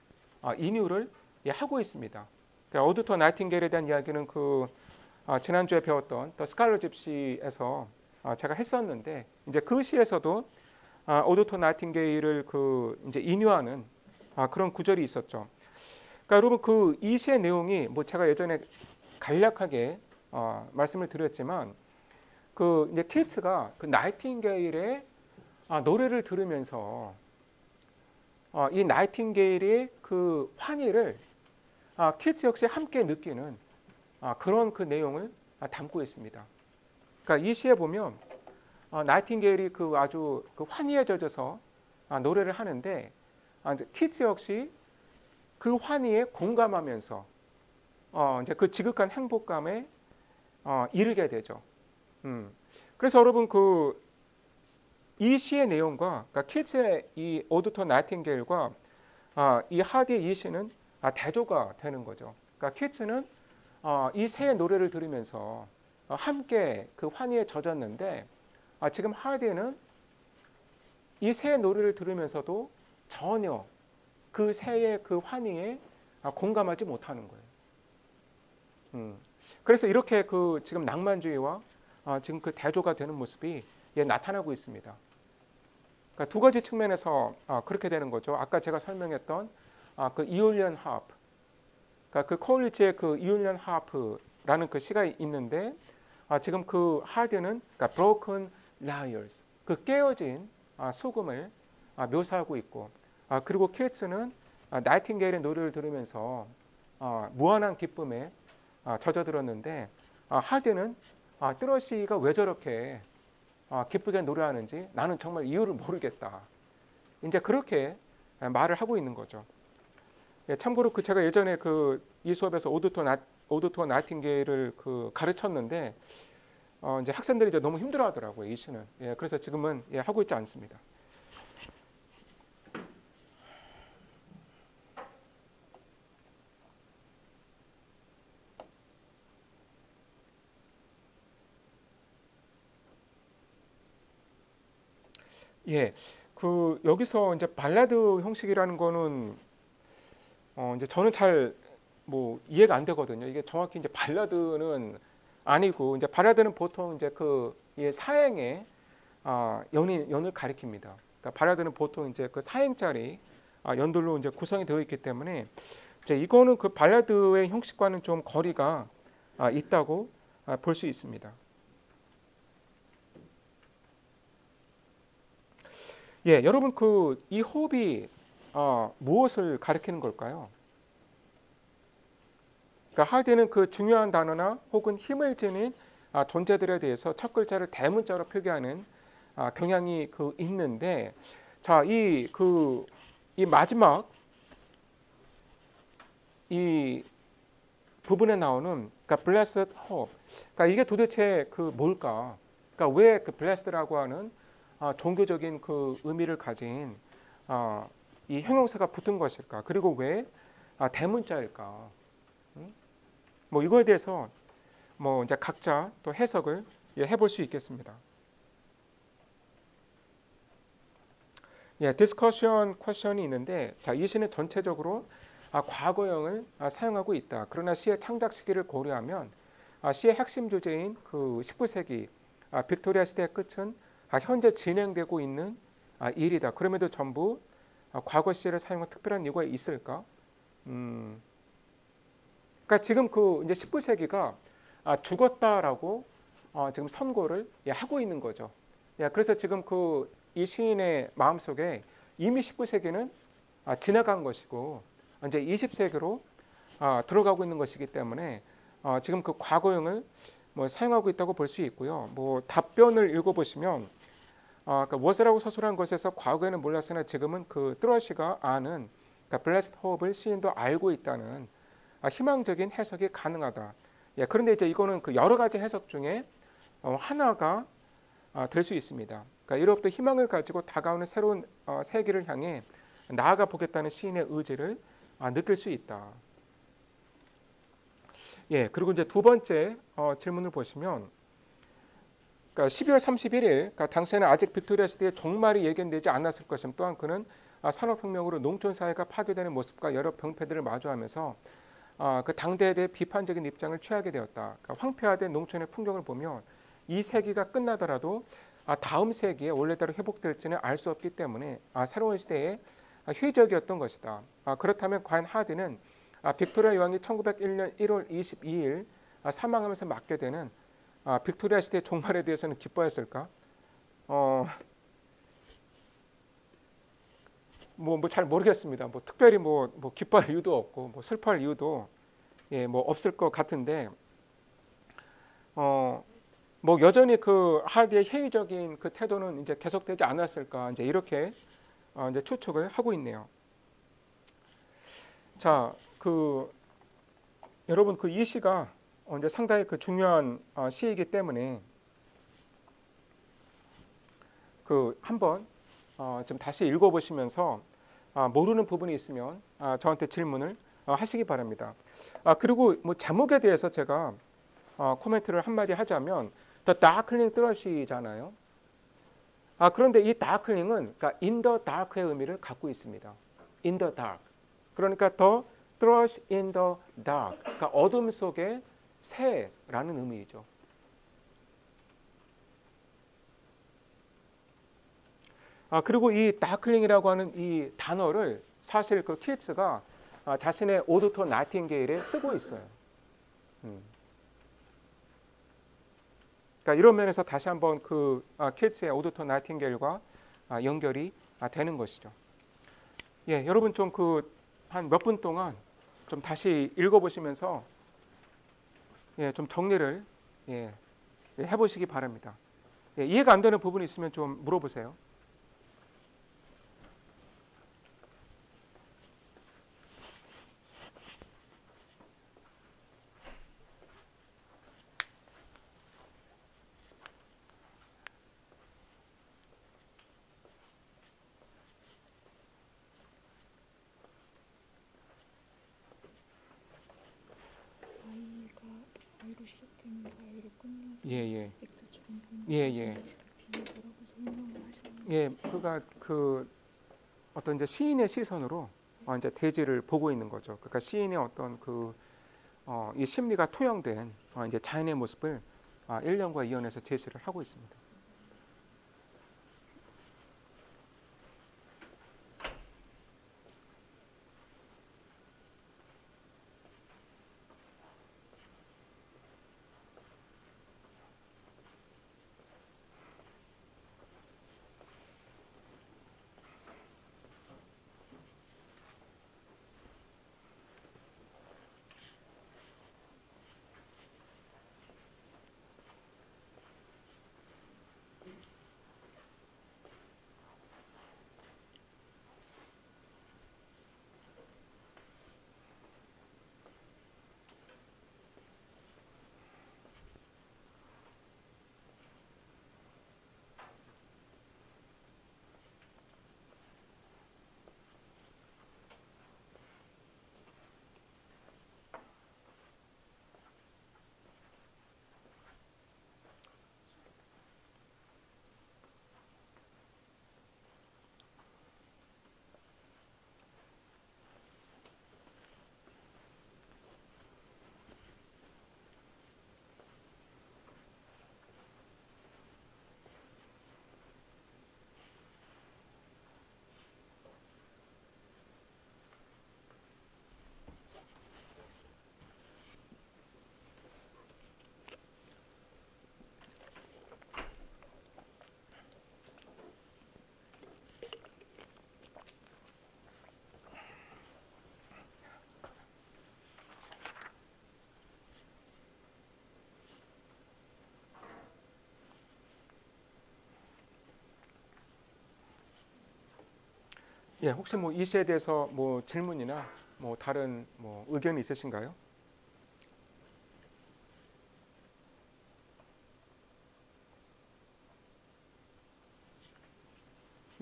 인유를 하고 있습니다. 그러니까 오드 투어 나이팅게일에 대한 이야기는 그 지난주에 배웠던 더 스칼렛 집시에서 제가 했었는데, 이제 그 시에서도 오드 투어 나이팅게일을 그 이제 인유하는 그런 구절이 있었죠. 그러니까 여러분 그 이 시의 내용이 뭐 제가 예전에 간략하게 말씀을 드렸지만, 그 이제 키츠가 그 나이팅게일의 노래를 들으면서 이 나이팅게일의 그 환희를 키츠 역시 함께 느끼는 그런 그 내용을 담고 있습니다. 그러니까 이 시에 보면 나이팅게일이 그 아주 그 환희에 젖어서 노래를 하는데, 키츠 역시 그 환희에 공감하면서 이제 그 지극한 행복감에 이르게 되죠. 그래서 여러분 그 이 시의 내용과 그러니까 키츠의 이 오드 투 나이팅게일과 이 하디의 이 시는 대조가 되는 거죠. 그러니까 키츠는 이 새의 노래를 들으면서 함께 그 환희에 젖었는데 지금 하디는 이 새의 노래를 들으면서도 전혀 그 새의 그 환희에 공감하지 못하는 거예요. 그래서 이렇게 그 지금 낭만주의와 지금 그 대조가 되는 모습이 나타나고 있습니다. 그러니까 두 가지 측면에서 그렇게 되는 거죠. 아까 제가 설명했던 그 이올리언 하프, 그러니까 그 콜리지의 그 이올리언 하프라는 그 시가 있는데 지금 그 하드는 그러니까 broken lyres, 그 깨어진 수금을 묘사하고 있고, 그리고 키츠는 나이팅게일의 노래를 들으면서 무한한 기쁨에 젖어들었는데 하드는 뚜러시가 왜 저렇게 기쁘게 노래하는지 나는 정말 이유를 모르겠다. 이제 그렇게 말을 하고 있는 거죠. 참고로 그 제가 예전에 그 이 수업에서 오드 투 나이팅게일을 그 가르쳤는데 이제 학생들이 이제 너무 힘들어하더라고요, 이 시는. 그래서 지금은 하고 있지 않습니다. 그 여기서 이제 발라드 형식이라는 거는 이제 저는 잘 뭐 이해가 안 되거든요. 이게 정확히 이제 발라드는 아니고 이제 발라드는 보통 이제 그 사행의 연을 가리킵니다. 그러니까 발라드는 보통 이제 그 사행짜리 연들로 이제 구성이 되어 있기 때문에 이제 이거는 그 발라드의 형식과는 좀 거리가 있다고 볼 수 있습니다. 여러분 그 이 호흡이 무엇을 가리키는 걸까요? 그러니까 하디는 그 중요한 단어나 혹은 힘을 지닌 존재들에 대해서 첫 글자를 대문자로 표기하는 경향이 그 있는데, 자, 이 마지막 이 부분에 나오는 그러니까 blessed hope, 그러니까 이게 도대체 그 뭘까? 그러니까 왜 그 blessed라고 하는 종교적인 그 의미를 가진 이 형용사가 붙은 것일까? 그리고 왜 대문자일까? 뭐 이거에 대해서 뭐 이제 각자 또 해석을 해볼 수 있겠습니다. 디스커션 퀘션이 있는데, 자, 이 시는 전체적으로 과거형을 사용하고 있다. 그러나 시의 창작 시기를 고려하면 시의 핵심 주제인 그 19세기 빅토리아 시대의 끝은 현재 진행되고 있는 일이다. 그럼에도 전부 과거 시를 사용한 특별한 이유가 있을까? 그러니까 지금 그 이제 19세기가 죽었다라고 지금 선고를 하고 있는 거죠. 그래서 지금 그 이 시인의 마음속에 이미 19세기는 지나간 것이고 이제 20세기로 들어가고 있는 것이기 때문에 지금 그 과거형을 뭐 사용하고 있다고 볼 수 있고요. 뭐 답변을 읽어보시면 그러니까 무엇이라고 서술한 것에서 과거에는 몰랐으나 지금은 그 뚜러시가 아는 그러니까 blessed hope을 시인도 알고 있다는 희망적인 해석이 가능하다. 그런데 이제 이거는 그 여러 가지 해석 중에 하나가 될 수 있습니다. 그러니까 이로부터 희망을 가지고 다가오는 새로운 세계를 향해 나아가 보겠다는 시인의 의지를 느낄 수 있다. 그리고 이제 두 번째 질문을 보시면, 그러니까 12월 31일, 그러니까 당시에는 아직 빅토리아 시대의 종말이 예견되지 않았을 것임. 또한 그는 산업혁명으로 농촌 사회가 파괴되는 모습과 여러 병폐들을 마주하면서 그 당대에 대해 비판적인 입장을 취하게 되었다. 그러니까 황폐화된 농촌의 풍경을 보면 이 세기가 끝나더라도 다음 세기에 원래대로 회복될지는 알 수 없기 때문에 새로운 시대에 회의적이었던 것이다. 그렇다면 과연 하디는 빅토리아 여왕이 1901년 1월 22일 사망하면서 맞게 되는 빅토리아 시대의 종말에 대해서는 기뻐했을까? 뭐 잘 모르겠습니다. 뭐 특별히 뭐 기뻐할 이유도 없고 뭐 슬퍼할 이유도 뭐 없을 것 같은데, 뭐 여전히 그 하디의 회의적인 그 태도는 이제 계속되지 않았을까, 이제 이렇게 이제 추측을 하고 있네요. 자, 그 여러분 그 이 시가 이제 상당히 그 중요한 시이기 때문에 그 한번 좀 다시 읽어보시면서 모르는 부분이 있으면 저한테 질문을 하시기 바랍니다. 그리고 뭐 제목에 대해서 제가 코멘트를 한마디 하자면 The Darkling Thrush잖아요. 그런데 이 darkling은 그러니까 in the dark의 의미를 갖고 있습니다. in the dark. 그러니까 the thrush in the dark. 그러니까 어둠 속의 새라는 의미이죠. 그리고 이 darkling이라고 하는 이 단어를 사실 그 키츠가 자신의 오드 투 나이팅게일에 쓰고 있어요. 그러니까 이런 면에서 다시 한번 그 키츠의 오드 투 나이팅게일과 연결이 되는 것이죠. 예, 여러분 좀 그 한 몇 분 동안 좀 다시 읽어보시면서 좀 정리를 해보시기 바랍니다. 이해가 안 되는 부분이 있으면 좀 물어보세요. I로 시작되면서 I로 끝나서 예. 액트처럼 보는 예. 뒤에 뭐라고 설명을 하셨나요? 그가 그 어떤 이제 시인의 시선으로 이제 대지를 보고 있는 거죠. 그러니까 시인의 어떤 이 심리가 투영된 이제 자연의 모습을 1년과 2년에서 제시를 하고 있습니다. 혹시 뭐 이 시에 대해서 뭐 질문이나 뭐 다른 뭐 의견이 있으신가요?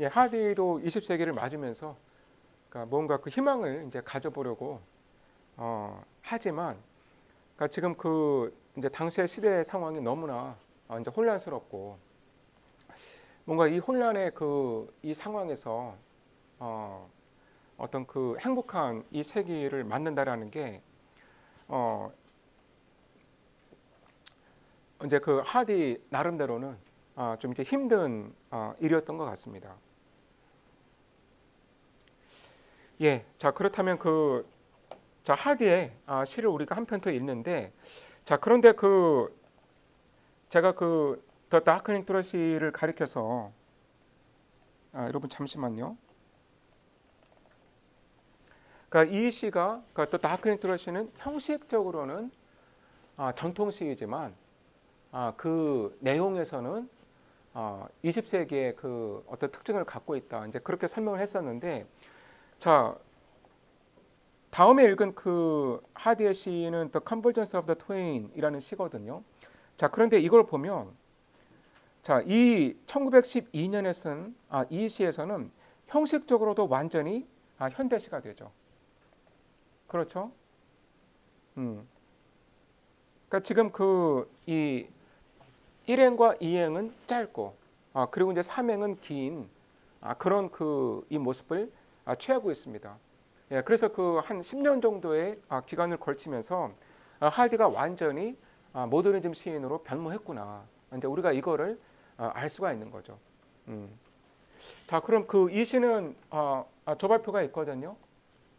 하디도 20세기를 맞으면서 그러니까 뭔가 그 희망을 이제 가져보려고 하지만 그러니까 지금 그 이제 당시의 시대 상황이 너무나 이제 혼란스럽고 뭔가 이 혼란의 이 상황에서 어떤 그 행복한 이 세계를 만든다라는 게 이제 그 하디 나름대로는 좀 이제 힘든 일이었던 것 같습니다. 자 그렇다면 자 하디의 시를 우리가 한 편 더 읽는데 자 그런데 제가 더 다크닝 트러시를 가리켜서 여러분 잠시만요. 그러니까 이 시가 더 다크닝 트러시는 형식적으로는 전통시이지만 그 내용에서는 20세기의 그 어떤 특징을 갖고 있다. 이제 그렇게 설명을 했었는데 자 다음에 읽은 그 하디의 시는 The Convergence of the Twain이라는 시거든요. 자 그런데 이걸 보면 자, 이 1912년에 쓴 이 시에서는 형식적으로도 완전히 현대시가 되죠. 그렇죠? 그러니까 지금 이 1행과 2행은 짧고 그리고 이제 3행은 긴 그런 이 모습을 취하고 있습니다. 예, 그래서 한 10년 정도의 기간을 걸치면서 할디가 완전히 모더니즘 시인으로 변모했구나. 이제 우리가 이거를 알 수가 있는 거죠. 자, 그럼 이 시는 저발표가 있거든요.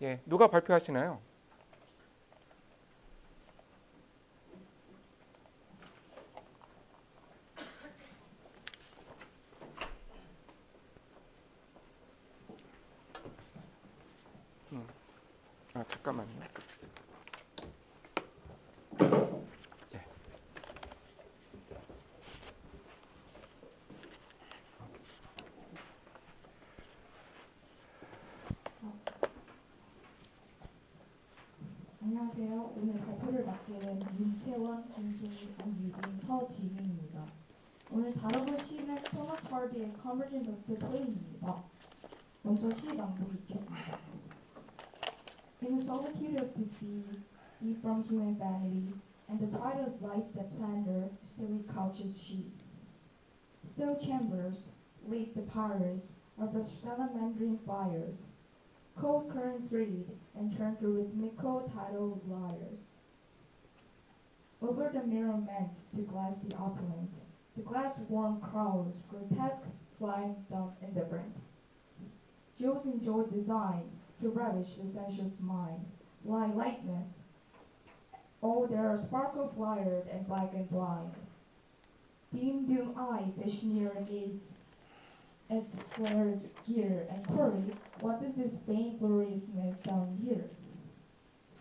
예, 누가 발표하시나요? 잠깐만요. 예. 안녕하세요. 오늘 발표를 맡게 된 윤채원, 김수미, 안유빈, 서지민입니다. 오늘 다뤄볼 시는 토마스 하디의 Convergence of the Twain입니다. 먼저 시 낭독이 있겠습니다. In the solitude of the sea, free from human vanity, and the pride of life that plunder, stilly couches she. Still chambers, late the pyres of her salamandrine fires, cold currents read and turn to rhythmical tidal lyres. Over the mirror meant to glass the opulent, the glass-warm crowds, grotesque, sly, dumb, indifferent. Jewels enjoyed design to ravish the sensuous mind, lie lightness. Oh, there are sparkle blired and black and blind. Dim doom eye fish near gaze at flared gear and query, what is this vain gloriousness down here?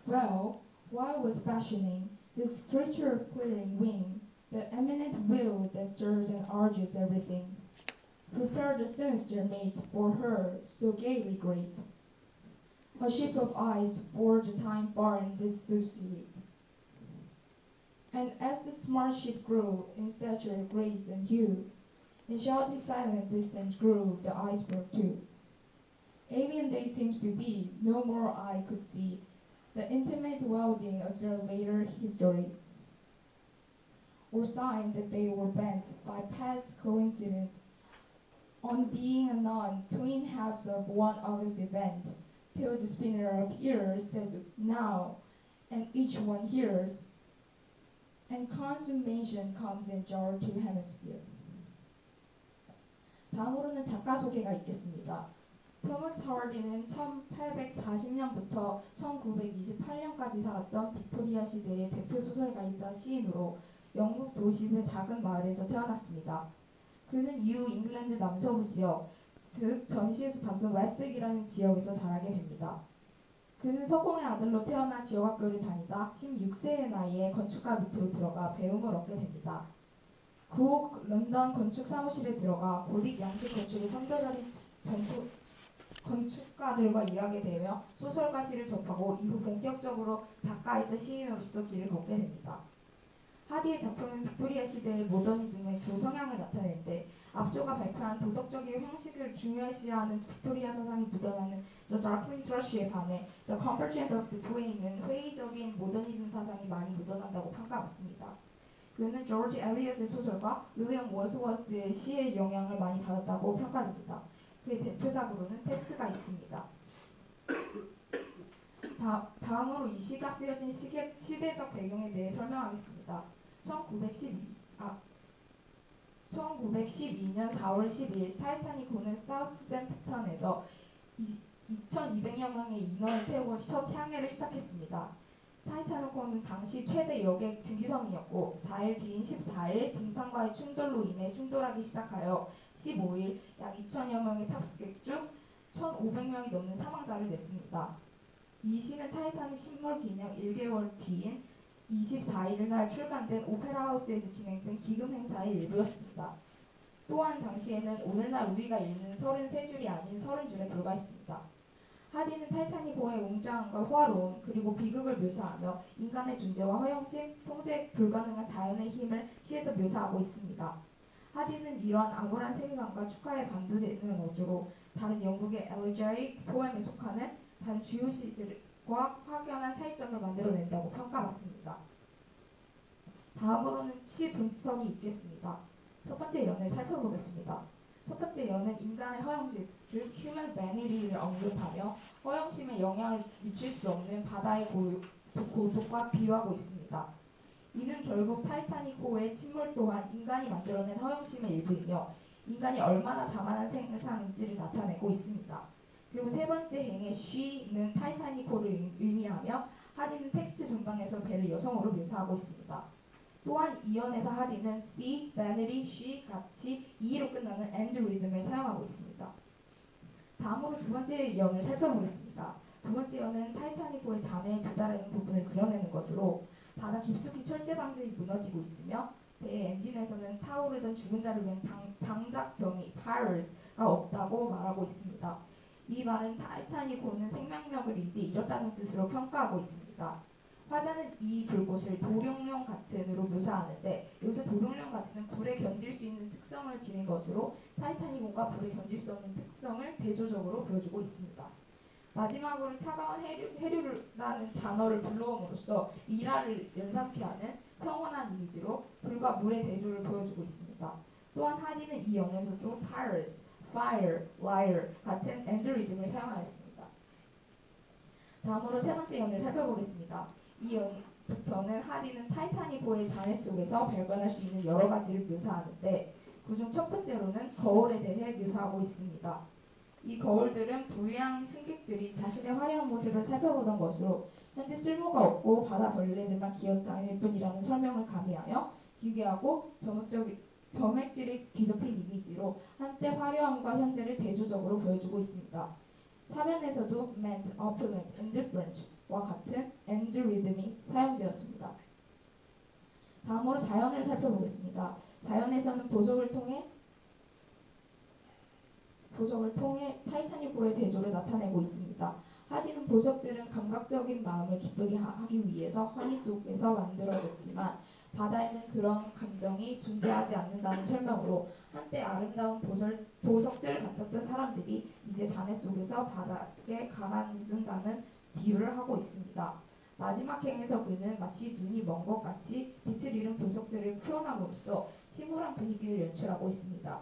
Well, while I was fashioning this creature of clearing wing, the eminent will that stirs and urges everything, prepare the sinister mate for her so gaily great. A ship of eyes for the time bar and dissociate. And as the smart ship grew in stature, grace, and hue, in shouty silent distance grew the iceberg too. Alien they seems to be, no more eye could see the intimate welding of their later history, or sign that they were bent by past coincidence on being anon twin halves of one august event, till the spinner of ears said now, and each one hears, and consummation comes in jar to hemisphere. 다음으로는 작가 소개가 있겠습니다. 토머스 하디는 1840년부터 1928년까지 살았던 빅토리아 시대의 대표 소설가이자 시인으로 영국 도시의 작은 마을에서 태어났습니다. 그는 이후 잉글랜드 남서부 지역, 즉 전시에서 담던 웨스트이라는 지역에서 자라게 됩니다. 그는 서공의 아들로 태어나 지역학교를 다니다 16세의 나이에 건축가 밑으로 들어가 배움을 얻게 됩니다. 그 후 런던 건축 사무실에 들어가 고딕 양식 건축의 선도자인 건축가들과 일하게 되며 소설과 시를 접하고 이후 본격적으로 작가이자 시인으로서 길을 걷게 됩니다. 하디의 작품은 빅토리아 시대의 모더니즘의 주 성향을 나타내는데 앞서가 발표한 도덕적인 형식을 중요시하는 빅토리아 사상이 묻어나는 The Darkling Thrush에 반해 The Convergence of the Twain은 회의적인 모더니즘 사상이 많이 묻어난다고 평가받습니다. 그는 조지 엘리엇의 소설과 윌리엄 월스워스의 시의 영향을 많이 받았다고 평가됩니다. 그의 대표작으로는 테스가 있습니다. 다음으로 이 시가 쓰여진 시대적 배경에 대해 설명하겠습니다. 1912년 4월 12일 타이타닉호는 사우스샘프턴에서 2200여 명의 인원을 태우고 첫 항해를 시작했습니다. 타이타닉호는 당시 최대 여객 증기선이었고 4일 뒤인 14일 빙산과의 충돌로 인해 충돌하기 시작하여 15일 약 2000여 명의 탑승객 중 1500명이 넘는 사망자를 냈습니다. 이 시는 타이타닉 침몰 기념 1개월 뒤인 24일 날 출간된 오페라 하우스에서 진행된 기금 행사의 일부였습니다. 또한 당시에는 오늘날 우리가 읽는 33줄이 아닌 30줄에 불과했습니다. 하디는 타이타닉호의 웅장함과 화로움 그리고 비극을 묘사하며 인간의 존재와 허영심, 통제 불가능한 자연의 힘을 시에서 묘사하고 있습니다. 하디는 이러한 암울한 세계관과 축가에 반도되는 어조로 다른 영국의 엘레지아익 포엠에 속하는 다른 주요 시들과 확연한 차이점을 만들어낸다고 평가받습니다. 다음으로는 치 분석이 있겠습니다. 첫 번째 연을 살펴보겠습니다. 첫 번째 연은 인간의 허영심, 즉 human vanity를 언급하며 허영심에 영향을 미칠 수 없는 바다의 고독과 비유하고 있습니다. 이는 결국 타이타닉호의 침몰 또한 인간이 만들어낸 허영심의 일부이며 인간이 얼마나 자만한 생사인지를 나타내고 있습니다. 그리고 세 번째 행의 she는 타이타닉호를 의미하며 하디는 텍스트 전반에서 배를 여성으로 묘사하고 있습니다. 또한 이 연에서 하디는 sea, vanity, she 같이 e로 끝나는 and 리듬을 사용하고 있습니다. 다음으로 두 번째 연을 살펴보겠습니다. 두 번째 연은 타이타닉호의 잔해에 도달하는 부분을 그려내는 것으로 바다 깊숙이 철제방들이 무너지고 있으며 배의 엔진에서는 타오르던 죽은 자를 위한 장작병이 pyres가 없다고 말하고 있습니다. 이 말은 타이타닉호는 생명력을 이제 잃었다는 뜻으로 평가하고 있습니다. 화자는 이 불꽃을 도룡령 같은으로 묘사하는데 여기서 도룡령 같은은 불에 견딜 수 있는 특성을 지닌 것으로 타이타닉호가 불에 견딜 수 없는 특성을 대조적으로 보여주고 있습니다. 마지막으로 차가운 해류라는 단어를 불러옴으로써 이라를 연상케 하는 평온한 이미지로 불과 물의 대조를 보여주고 있습니다. 또한 하디는 이 연에서도 pirates, fire, liar 같은 and 리듬을 사용하였습니다. 다음으로 세 번째 연을 살펴보겠습니다. 이 연부터는 하디는 타이타닉호의 잔해 속에서 발견할 수 있는 여러 가지를 묘사하는데 그중 첫 번째로는 거울에 대해 묘사하고 있습니다. 이 거울들은 불량 승객들이 자신의 화려한 모습을 살펴보던 것으로 현재 쓸모가 없고 바다 벌레들만 기어다닐 뿐이라는 설명을 가미하여 기괴하고 점액질이 뒤덮인 이미지로 한때 화려함과 현재를 대조적으로 보여주고 있습니다. 사면에서도 meant, opulent, indifferent와 같은 and 리듬이 사용되었습니다. 다음으로 자연을 살펴보겠습니다. 자연에서는 보석을 통해 타이타닉호의 대조를 나타내고 있습니다. 하디는 보석들은 감각적인 마음을 기쁘게 하기 위해서 환희 속에서 만들어졌지만 바다에는 그런 감정이 존재하지 않는다는 설명으로 한때 아름다운 보석들 같았던 사람들이 이제 잔해 속에서 바닥에 가라앉는다는 비유를 하고 있습니다. 마지막 행에서 그는 마치 눈이 먼 것 같이 빛을 잃은 보석들을 표현함으로써 침울한 분위기를 연출하고 있습니다.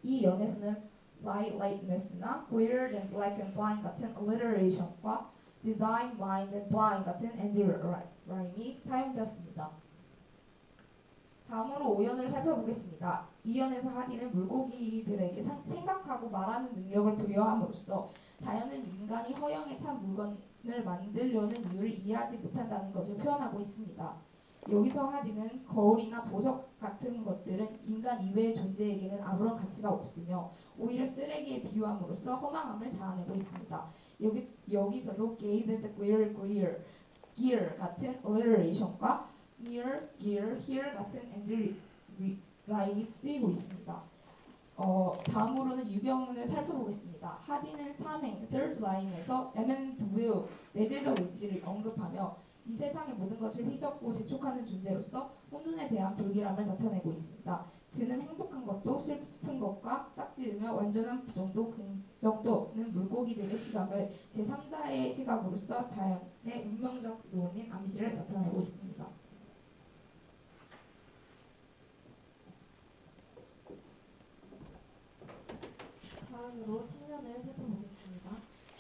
이 연에서는 lightness나 greater than black and blind 같은 alliteration과 design, blind and blind 같은 and rhyme이 사용되었습니다. 다음으로 5연을 살펴보겠습니다. 이 연에서 하디는 물고기들에게 생각하고 말하는 능력을 부여함으로써 자연은 인간이 허영에 찬 물건을 만들려는 이유를 이해하지 못한다는 것을 표현하고 있습니다. 여기서 하디는 거울이나 보석 같은 것들은 인간 이외의 존재에게는 아무런 가치가 없으며 오히려 쓰레기에 비유함으로써 허망함을 자아내고 있습니다. 여기서도 gaze at the gear 같은 alliteration과 near, gear, here 같은 and 라인이 쓰이고 있습니다. 다음으로는 유경을 살펴보겠습니다. 하디는 3행, third line에서 eminent will, 내재적 의지를 언급하며 이 세상의 모든 것을 휘젓고 재촉하는 존재로서 혼돈에 대한 불길함을 나타내고 있습니다. 그는 행복한 것도 슬픈 것과 짝지으며 완전한 부정도 긍정도 없는 물고기들의 시각을 제3자의 시각으로서 자연의 운명적 요인인 암시를 나타내고 있습니다. 다음으로 측면을 살펴보겠습니다.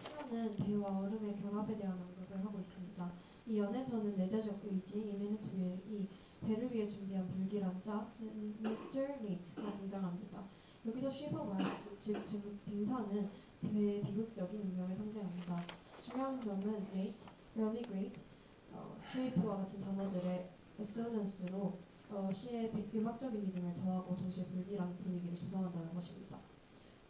측면은 비와 얼음의 결합에 대한 언급을 하고 있습니다. 이 연에서는 내재적 의지, 이미니트 윌이 배를 위해 준비한 불길한 짝, 미스터 메이트가 등장합니다. 여기서 쉐퍼바이스, 즉 빙산은 배의 비극적인 운명을 상징합니다. 중요한 점은 late, really great, 쉐이프와 같은 단어들의 에소넌스로 시의 음악적인 리듬을 더하고 동시에 불길한 분위기를 조성한다는 것입니다.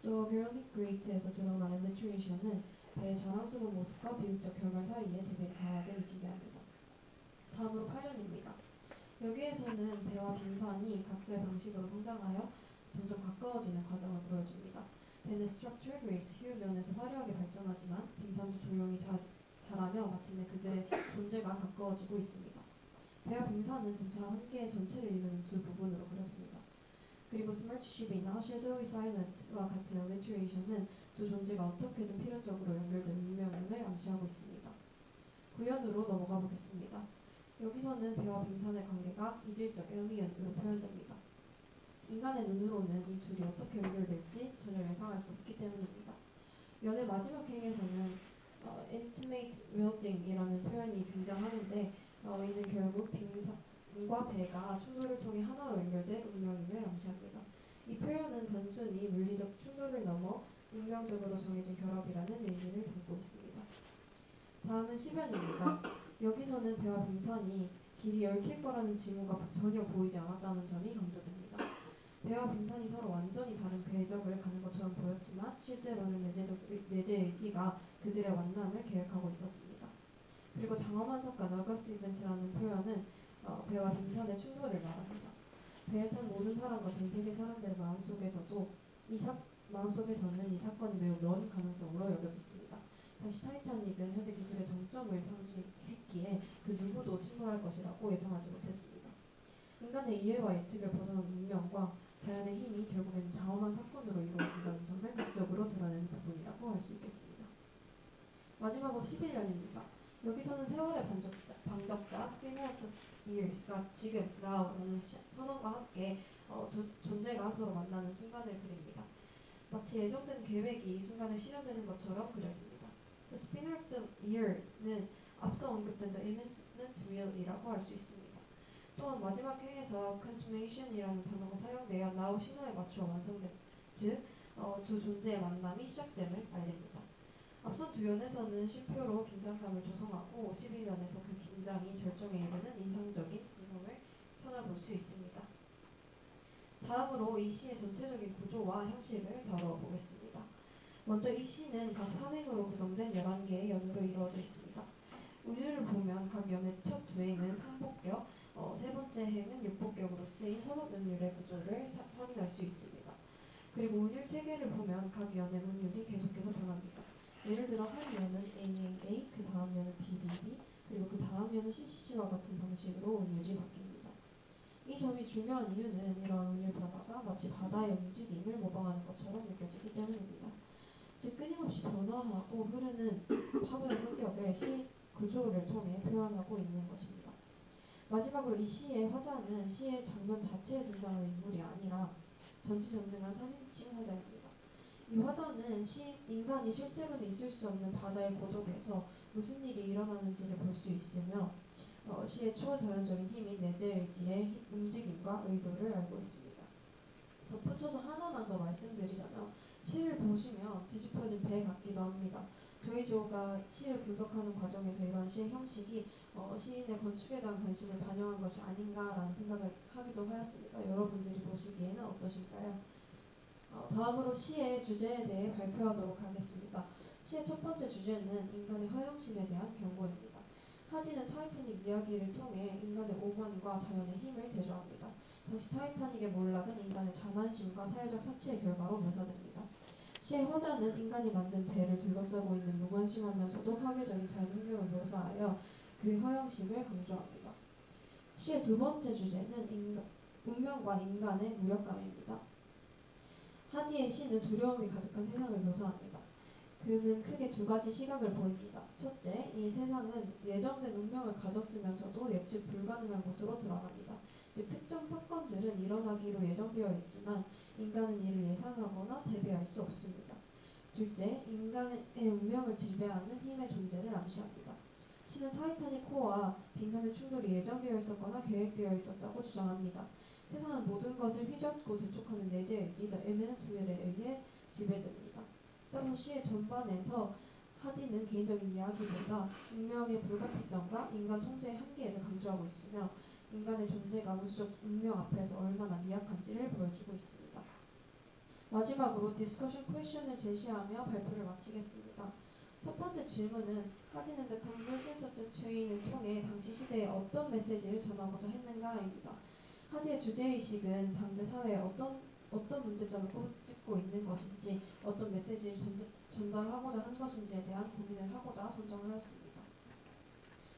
또 Girly Great에서 드러난 alliteration은 배의 자랑스러운 모습과 비극적 결말 사이에 대비를 강하게 느끼게 합니다. 다음으로 8년입니다. 여기에서는 배와 빙산이 각자의 방식으로 성장하여 점점 가까워지는 과정을 보여줍니다. 배는 structure, grace, hue 면에서 화려하게 발전하지만 빙산도 조용히 자라며 마침내 그들의 존재가 가까워지고 있습니다. 배와 빙산은 점차 한 개의 전체를 이루는 두 부분으로 그려집니다. 그리고 스마트쉽이나 섀도우이 사일런트와 같은 어리트레이션은 두 존재가 어떻게든 필연적으로 연결된 운명임을 암시하고 있습니다. 구연으로 넘어가 보겠습니다. 여기서는 배와 빙산의 관계가 이질적 의미연으로 표현됩니다. 인간의 눈으로는 이 둘이 어떻게 연결될지 전혀 예상할 수 없기 때문입니다. 연의 마지막 행에서는 intimate welding이라는 표현이 등장하는데 이는 결국 빙과 배가 충돌을 통해 하나로 연결된 운명임을 암시합니다. 이 표현은 단순히 물리적 충돌을 넘어 운명적으로 정해진 결합이라는 의미를 담고 있습니다. 다음은 시변입니다. 여기서는 배와 빙산이 길이 얽힐 거라는 징후가 전혀 보이지 않았다는 점이 강조됩니다. 배와 빙산이 서로 완전히 다른 궤적을 가는 것처럼 보였지만 실제로는 내재 의지가 그들의 만남을 계획하고 있었습니다. 그리고 장엄한 사건 어거스트 이벤트라는 표현은 배와 빙산의 충돌을 말합니다. 배에 탄 모든 사람과 전 세계 사람들의 마음속에서는 이 사건이 매우 먼 가능성으로 여겨졌습니다. 당시 타이타닉은 현대 기술의 정점을 상징했기에 그 누구도 침몰할 것이라고 예상하지 못했습니다. 인간의 이해와 예측을 벗어난 운명과 자연의 힘이 결국에는 장엄한 사건으로 이루어진다는 점을 극적으로 드러내는 부분이라고 할 수 있겠습니다. 마지막으로 11년입니다. 여기서는 세월의 방적자 스피너 오브 이어스가 지금, now라는 선언과 함께 두 존재가 서로 만나는 순간을 그립니다. 마치 예정된 계획이 이 순간에 실현되는 것처럼 그려집니다. The spinner of the years는 앞서 언급된 the imminent real이라고 할 수 있습니다. 또한 마지막 행에서 consummation이라는 단어가 사용되어 now 신호에 맞추어 완성된, 즉 두 존재의 만남이 시작됨을 알립니다. 앞선 두 연에서는 쉼표로 긴장감을 조성하고 11연에서 그 긴장이 절정에 이르는 인상적인 구성을 찾아볼 수 있습니다. 다음으로 이 시의 전체적인 구조와 형식을 다뤄보겠습니다. 먼저 이 시는 각 3행으로 구성된 11개의 연으로 이루어져 있습니다. 운율을 보면 각 연의 첫 두 행은 상복격, 세 번째 행은 육복격으로 쓰인 혼합 운율의 구조를 확인할 수 있습니다. 그리고 운율 체계를 보면 각 연의 운율이 계속해서 변합니다. 예를 들어 한 연은 AAA, 그 다음 연은 BBB, 그리고 그 다음 연은 CCC와 같은 방식으로 운율이 바뀝니다. 이 점이 중요한 이유는 이러한 운율 변화가 마치 바다의 움직임을 모방하는 것처럼 느껴지기 때문입니다. 즉 끊임없이 변화하고 흐르는 파도의 성격을 시 구조를 통해 표현하고 있는 것입니다. 마지막으로 이 시의 화자는 시의 장면 자체에 등장하는 인물이 아니라 전지전능한 3인칭 화자입니다. 이 화자는 인간이 실제로는 있을 수 없는 바다의 고독에서 무슨 일이 일어나는지를 볼 수 있으며 시의 초자연적인 힘인 내재의지의 움직임과 의도를 알고 있습니다. 덧붙여서 하나만 더 말씀드리자면 시를 보시면 뒤집혀진 배 같기도 합니다. 조이조가 시를 분석하는 과정에서 이러한 시의 형식이 시인의 건축에 대한 관심을 반영한 것이 아닌가라는 생각을 하기도 하였습니다. 여러분들이 보시기에는 어떠신가요? 다음으로 시의 주제에 대해 발표하도록 하겠습니다. 시의 첫 번째 주제는 인간의 허영심에 대한 경고입니다. 하디는 타이타닉 이야기를 통해 인간의 오만과 자연의 힘을 대조합니다. 당시 타이타닉의 몰락은 인간의 자만심과 사회적 사치의 결과로 묘사됩니다. 시의 화자는 인간이 만든 배를 둘러싸고 있는 무관심하면서도 파괴적인 자연 환경을 묘사하여 그 허영심을 강조합니다. 시의 두 번째 주제는 운명과 인간의 무력감입니다. 하디의 시는 두려움이 가득한 세상을 묘사합니다. 그는 크게 두 가지 시각을 보입니다. 첫째, 이 세상은 예정된 운명을 가졌으면서도 예측 불가능한 것으로 드러납니다. 즉 특정 사건들은 일어나기로 예정되어 있지만 인간은 이를 예상하거나 대비할 수 없습니다. 둘째, 인간의 운명을 지배하는 힘의 존재를 암시합니다. 시는 타이타닉 호와 빙산의 충돌이 예정되어 있었거나 계획되어 있었다고 주장합니다. 세상은 모든 것을 휘젓고 재촉하는 내재의지, the imminent will에 의해 지배됩니다. 따라서 시의 전반에서 하디는 개인적인 이야기보다 운명의 불가피성과 인간 통제의 한계를 강조하고 있으며 인간의 존재가 우주적 운명 앞에서 얼마나 미약한지를 보여주고 있습니다. 마지막으로 디스커션 퀘션을 제시하며 발표를 마치겠습니다. 첫 번째 질문은 하디는 The Convergence of the Twain을 통해 당시 시대에 어떤 메시지를 전하고자 했는가입니다. 하디의 주제의식은 당대 사회에 어떤 문제점을 꼬집고 있는 것인지, 어떤 메시지를 전달하고자 한 것인지에 대한 고민을 하고자 선정을 하였습니다.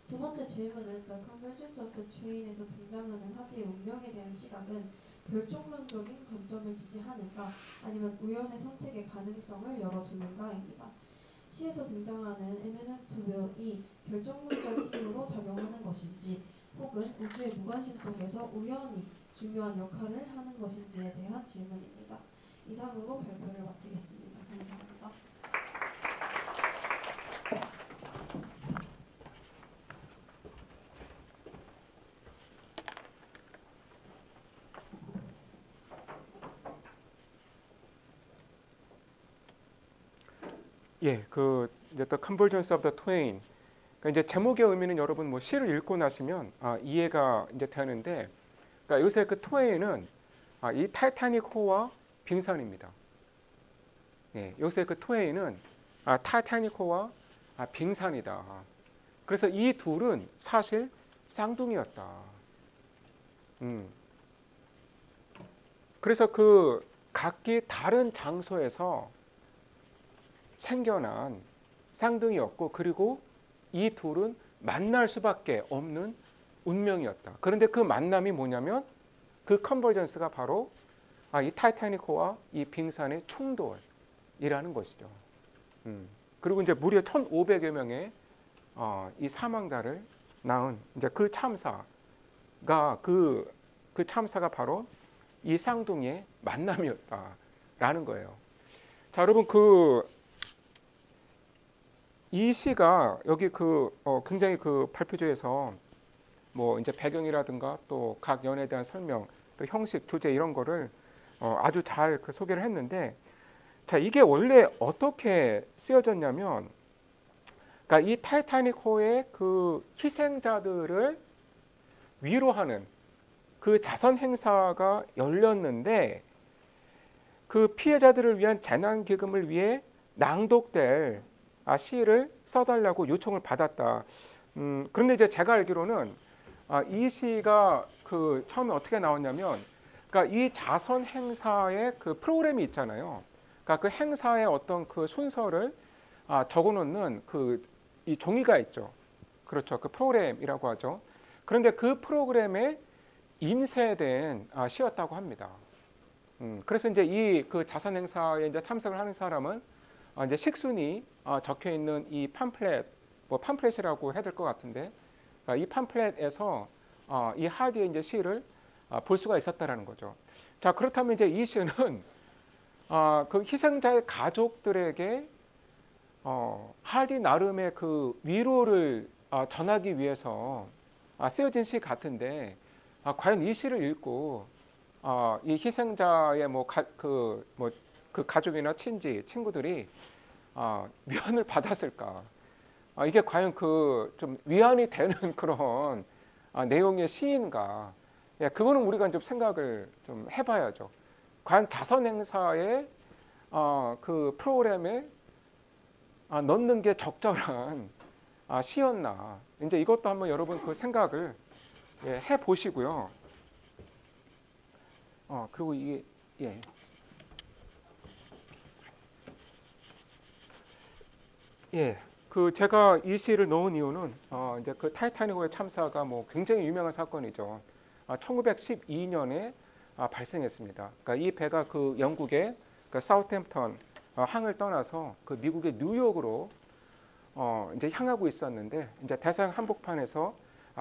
두 번째 질문은 The Convergence of the Twain에서 등장하는 하디의 운명에 대한 시각은 결정론적인 관점을 지지하는가 아니면 우연의 선택의 가능성을 열어두는가입니다. 시에서 등장하는 에미넌트 윌이 결정론적 힘으로 작용하는 것인지 혹은 우주의 무관심 속에서 우연히 중요한 역할을 하는 것인지에 대한 질문입니다. 이상으로 발표를 마치겠습니다. 감사합니다. 예, 그 이제 The Convergence of the Twain. 그러니까 이제 제목의 의미는 여러분 뭐 시를 읽고 나시면 이해가 이제 되는데, 그러니까 요새 그 트웨인은 이 타이타닉호와 빙산입니다. 예, 요새 그 트웨인은 타이타닉호와 빙산이다. 그래서 이 둘은 사실 쌍둥이였다. 그래서 그 각기 다른 장소에서 생겨난 쌍둥이였고, 그리고 이 둘은 만날 수밖에 없는 운명이었다. 그런데 그 만남이 뭐냐면 그 컨버전스가 바로 이 타이타닉호와 이 빙산의 충돌이라는 것이죠. 그리고 이제 무려 1,500여 명의 이 사망자를 낳은 이제 그 참사가 그 참사가 바로 이 쌍둥이의 만남이었다라는 거예요. 자, 여러분 이 시가 여기 굉장히 그 발표조에서 뭐 이제 배경이라든가 또 각 연에 대한 설명, 또 형식, 주제 이런 거를 아주 잘 소개를 했는데, 자, 이게 원래 어떻게 쓰여졌냐면, 그러니까 이 타이타닉호의 그 희생자들을 위로하는 그 자선 행사가 열렸는데, 그 피해자들을 위한 재난 기금을 위해 낭독될 시를 써달라고 요청을 받았다. 그런데 이제 제가 알기로는 이 시가 그 처음에 어떻게 나왔냐면, 그러니까 이 자선 행사의 그 프로그램이 있잖아요. 그러니까 그 행사의 어떤 그 순서를 적어놓는 이 종이가 있죠. 그렇죠. 그 프로그램이라고 하죠. 그런데 그 프로그램에 인쇄된 시였다고 합니다. 그래서 이제 이 그 자선 행사에 이제 참석을 하는 사람은 이제 식순이 적혀 있는 이 팜플렛, 뭐 팜플렛이라고 해야 될 것 같은데, 이 팜플렛에서 이 하디의 이제 시를 볼 수가 있었다라는 거죠. 자, 그렇다면 이제 이 시는 그 희생자의 가족들에게 하디 나름의 그 위로를 전하기 위해서 쓰여진 시 같은데, 과연 이 시를 읽고 이 희생자의 그 가족이나 친지, 친구들이 위안을 받았을까? 이게 과연 좀 위안이 되는 그런 내용의 시인가? 예, 그거는 우리가 좀 생각을 좀 해봐야죠. 과연 자선 행사의 그 프로그램에 넣는 게 적절한 시였나? 이제 이것도 한번 여러분 그 생각을 해 보시고요. 그리고 이게 그 제가 이 시를 넣은 이유는 이제 그 타이타닉호의 참사가 뭐 굉장히 유명한 사건이죠. 1912년에 발생했습니다. 그러니까 이 배가 그 영국의 그 사우템프턴 항을 떠나서 그 미국의 뉴욕으로 이제 향하고 있었는데, 이제 대서양 한복판에서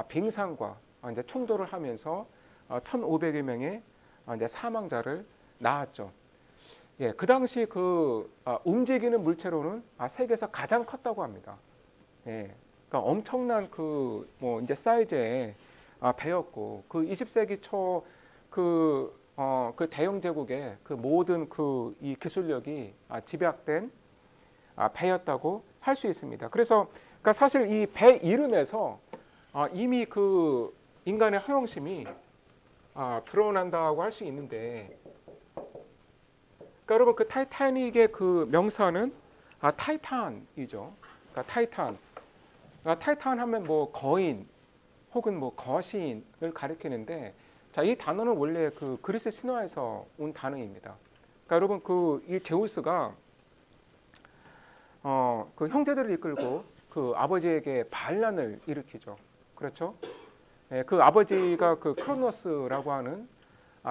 빙산과 이제 충돌을 하면서 1,500여 명의 이제 사망자를 낳았죠. 예, 그 당시 움직이는 물체로는 세계에서 가장 컸다고 합니다. 예, 그러니까 엄청난 뭐 이제 사이즈의 배였고, 그 20세기 초 그 대영 제국의 그 모든 이 기술력이 집약된 배였다고 할 수 있습니다. 그래서 그러니까 사실 이 배 이름에서 이미 그 인간의 허영심이 드러난다고 할 수 있는데, 그러니까 여러분 그 타이타닉의 그 명사는 타이탄이죠. 그러니까 타이탄. 그러니까 타이탄 하면 뭐 거인 혹은 뭐 거신을 가리키는데, 자, 이 단어는 원래 그 그리스 신화에서 온 단어입니다. 그러니까 여러분 이 제우스가 그 형제들을 이끌고 그 아버지에게 반란을 일으키죠. 그렇죠? 예, 그 아버지가 그 크로노스라고 하는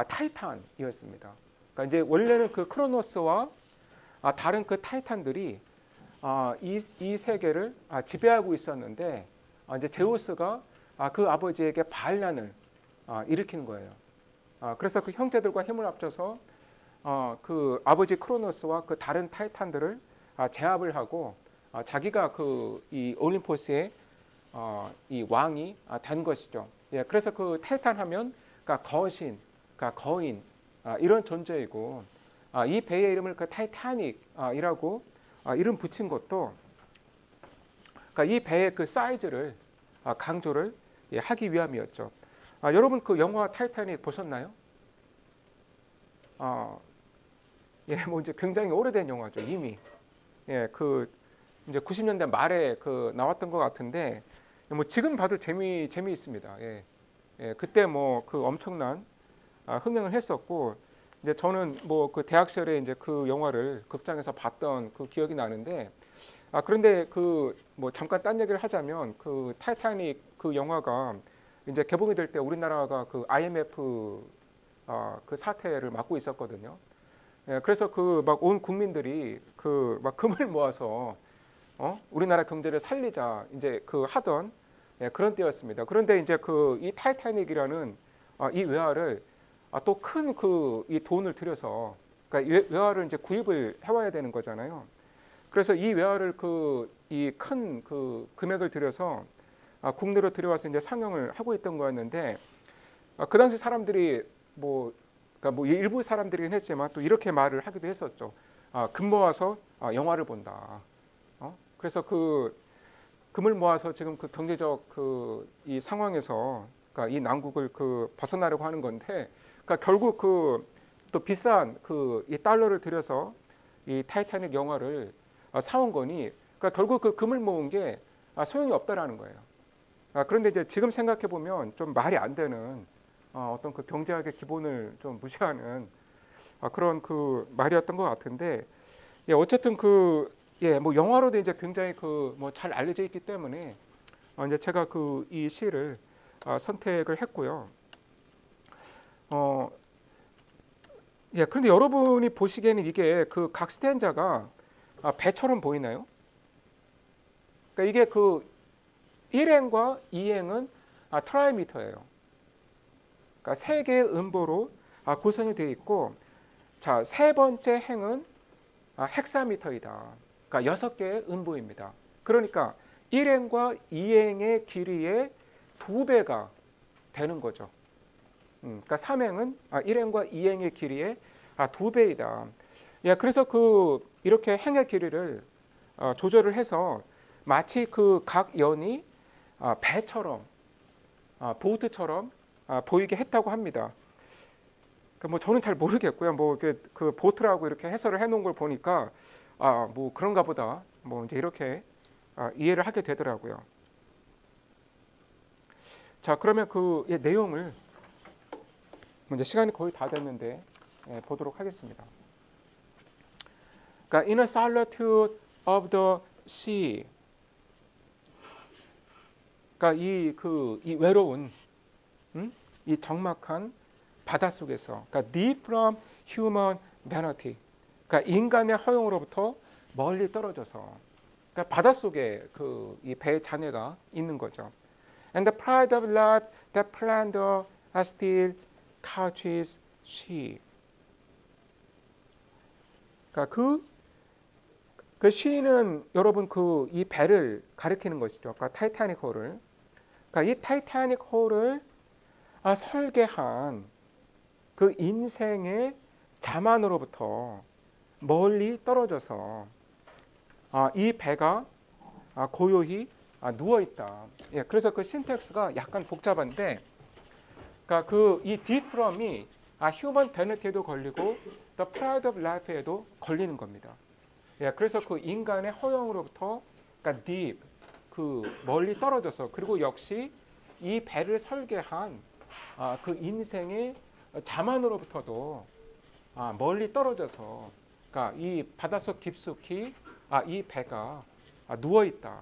타이탄이었습니다. 그러니까 이제 원래는 그 크로노스와 다른 그 타이탄들이 이 세계를 지배하고 있었는데 이제 제우스가 그 아버지에게 반란을 일으키는 거예요. 그래서 그 형제들과 힘을 합쳐서 그 아버지 크로노스와 그 다른 타이탄들을 제압을 하고 자기가 그 이 올림포스의 이 왕이 된 것이죠. 예, 그래서 그 타이탄 하면 그러니까 거신, 그러니까 거인 이런 존재이고 이 배의 이름을 그 타이타닉이라고 이름 붙인 것도 그러니까 이 배의 그 사이즈를 강조를 하기 위함이었죠. 여러분 그 영화 타이타닉 보셨나요? 예, 뭐 이제 굉장히 오래된 영화죠 이미. 예, 그 이제 90년대 말에 그 나왔던 것 같은데 뭐 지금 봐도 재미있습니다. 예, 예, 그때 뭐 그 엄청난 흥행을 했었고 이제 저는 뭐 그 대학 시절에 이제 그 영화를 극장에서 봤던 그 기억이 나는데 그런데 그 뭐 잠깐 딴 얘기를 하자면 그 타이타닉 그 영화가 이제 개봉이 될 때 우리나라가 그 IMF 그 사태를 맡고 있었거든요. 예, 그래서 그 막 온 국민들이 그 막 금을 모아서 우리나라 경제를 살리자 이제 그 하던 그런 때였습니다. 그런데 이제 그 이 타이타닉이라는 이 외화를 또 큰 그 이 돈을 들여서 그러니까 외화를 이제 구입을 해와야 되는 거잖아요. 그래서 이 외화를 그 이 큰 그 금액을 들여서 국내로 들여와서 이제 상영을 하고 있던 거였는데 그 당시 사람들이 그러니까 뭐 일부 사람들이긴 했지만 또 이렇게 말을 하기도 했었죠. 금 모아서 영화를 본다. 그래서 그 금을 모아서 지금 그 경제적 그 이 상황에서 그러니까 이 난국을 그 벗어나려고 하는 건데, 그러니까 결국 그 또 비싼 그 이 달러를 들여서 이 타이타닉 영화를 사온 거니, 그러니까 결국 그 금을 모은 게 소용이 없다라는 거예요. 그런데 이제 지금 생각해 보면 좀 말이 안 되는 어떤 그 경제학의 기본을 좀 무시하는 그런 그 말이었던 것 같은데, 예, 어쨌든 그 예, 뭐 영화로도 이제 굉장히 그 뭐 잘 알려져 있기 때문에 이제 제가 그 이 시를 선택을 했고요. 예, 그런데 여러분이 보시기에는 이게 그 각 스탠자가 배처럼 보이나요? 그러니까 이게 그 1행과 2행은 트라이미터예요. 그러니까 세 개의 음보로 구성이 되어 있고, 자, 세 번째 행은 헥사미터이다. 그러니까 6개의 음보입니다. 그러니까 1행과 2행의 길이의 2배가 되는 거죠. 그러니까 3행은 1행과 2행의 길이의 2배이다. 예, 그래서 그 이렇게 행의 길이를 조절을 해서 마치 그 각 연이 배처럼 보트처럼 보이게 했다고 합니다. 그러니까 뭐 저는 잘 모르겠고요. 뭐 그 보트라고 이렇게 해설을 해놓은 걸 보니까 뭐 그런가 보다. 뭐 이제 이렇게 이해를 하게 되더라고요. 자, 그러면 그 내용을 이제 시간이 거의 다 됐는데 보도록 하겠습니다. 그러니까 In a solitude of the sea. 그러니까 이 외로운 이 적막한 바다 속에서, 그러니까 deep from human vanity. 그러니까 인간의 허용으로부터 멀리 떨어져서, 그러니까 바다 속에 그 이 배의 잔해가 있는 거죠. And the pride of life that plunder still couches she. 그러니까 그 시인은 여러분 그 이 배를 가리키는 것이죠. 그러니까 타이타닉 호를. 그러니까 이 타이타닉 호를 설계한 그 인생의 자만으로부터 멀리 떨어져서 이 배가 고요히 누워 있다. 예, 그래서 그 신텍스가 약간 복잡한데, 그러니까 그 이 deep from이 human vanity에도 걸리고 the pride of life에도 걸리는 겁니다. 예, 그래서 그 인간의 허영으로부터, 그러니까 deep, 그 멀리 떨어져서, 그리고 역시 이 배를 설계한 그 인생의 자만으로부터도 멀리 떨어져서, 그러니까 이 바닷속 깊숙이 이 배가 누워 있다.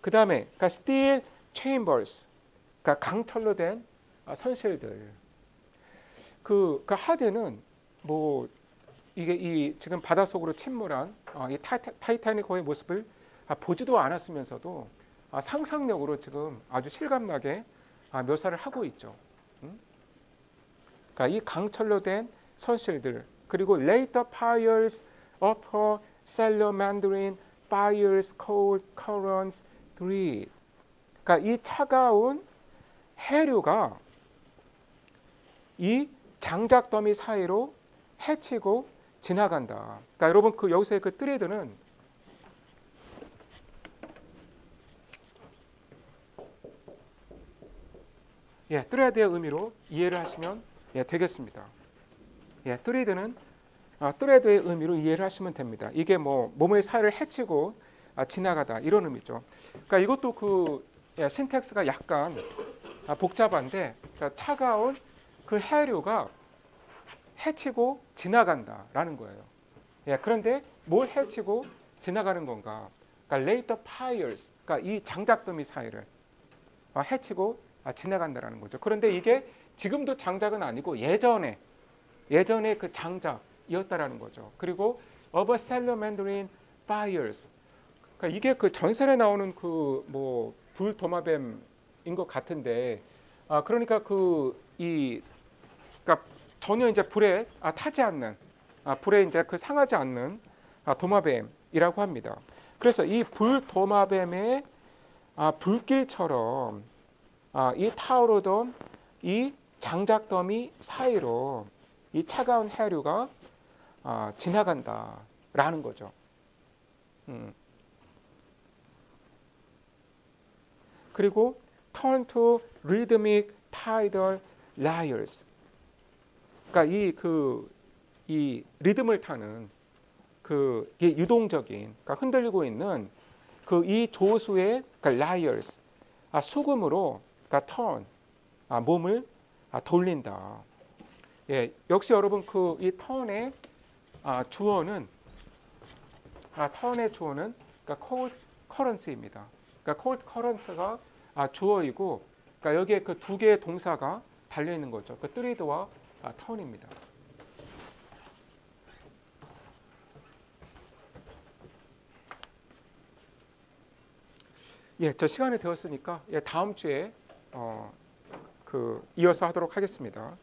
그 다음에 그러니까 steel chambers, 그러니까 강철로 된 선실들. 그 하드는 뭐 이게 이 지금 바닷속으로 침몰한 이 타이타닉호의 모습을 보지도 않았으면서도 상상력으로 지금 아주 실감나게 묘사를 하고 있죠. 그러니까 이 강철로 된 선실들, 그리고 later piles of her salamander fires cold currents dread. 그러니까 이 차가운 해류가 이 장작 더미 사이로 헤치고 지나간다. 그러니까 여러분 그 여기서의 그 thread는 thread의 의미로 이해를 하시면 되겠습니다. thread는 thread의 의미로 이해를 하시면 됩니다. 이게 뭐 몸의 사이를 헤치고 지나가다 이런 의미죠. 그러니까 이것도 그 신텍스가 약간 복잡한데, 차가운 그 해류가 헤치고 지나간다라는 거예요. 그런데 뭘 헤치고 지나가는 건가? 그러니까 later piles, 그러니까 이 장작더미 사이를 헤치고 지나간다라는 거죠. 그런데 이게 지금도 장작은 아니고 예전에 그 장작이었다라는 거죠. 그리고 of a salamander fires, 그러니까 이게 그 전설에 나오는 그 뭐 불도마뱀인 것 같은데, 그러니까 그러니까 전혀 이제 불에 타지 않는, 불에 이제 그 상하지 않는 도마뱀이라고 합니다. 그래서 이 불도마뱀의 불길처럼 이 타오르던 이 장작더미 사이로 이 차가운 해류가 지나간다라는 거죠. 그리고 turn to rhythmic tidal lyres. 그러니까 이 리듬을 타는 이 유동적인, 그러니까 흔들리고 있는 그 이 조수의 그러니까 lyres, 수금으로 그러니까 turn, 몸을 돌린다. 역시 여러분 그 이 turn의 주어는 그러니까 cold currents입니다. 그러니까 cold currents가 주어이고, 그러니까 여기에 그 두 개의 동사가 달려 있는 거죠. 그 thread와 turn입니다. 저 시간이 되었으니까 다음 주에 이어서 하도록 하겠습니다.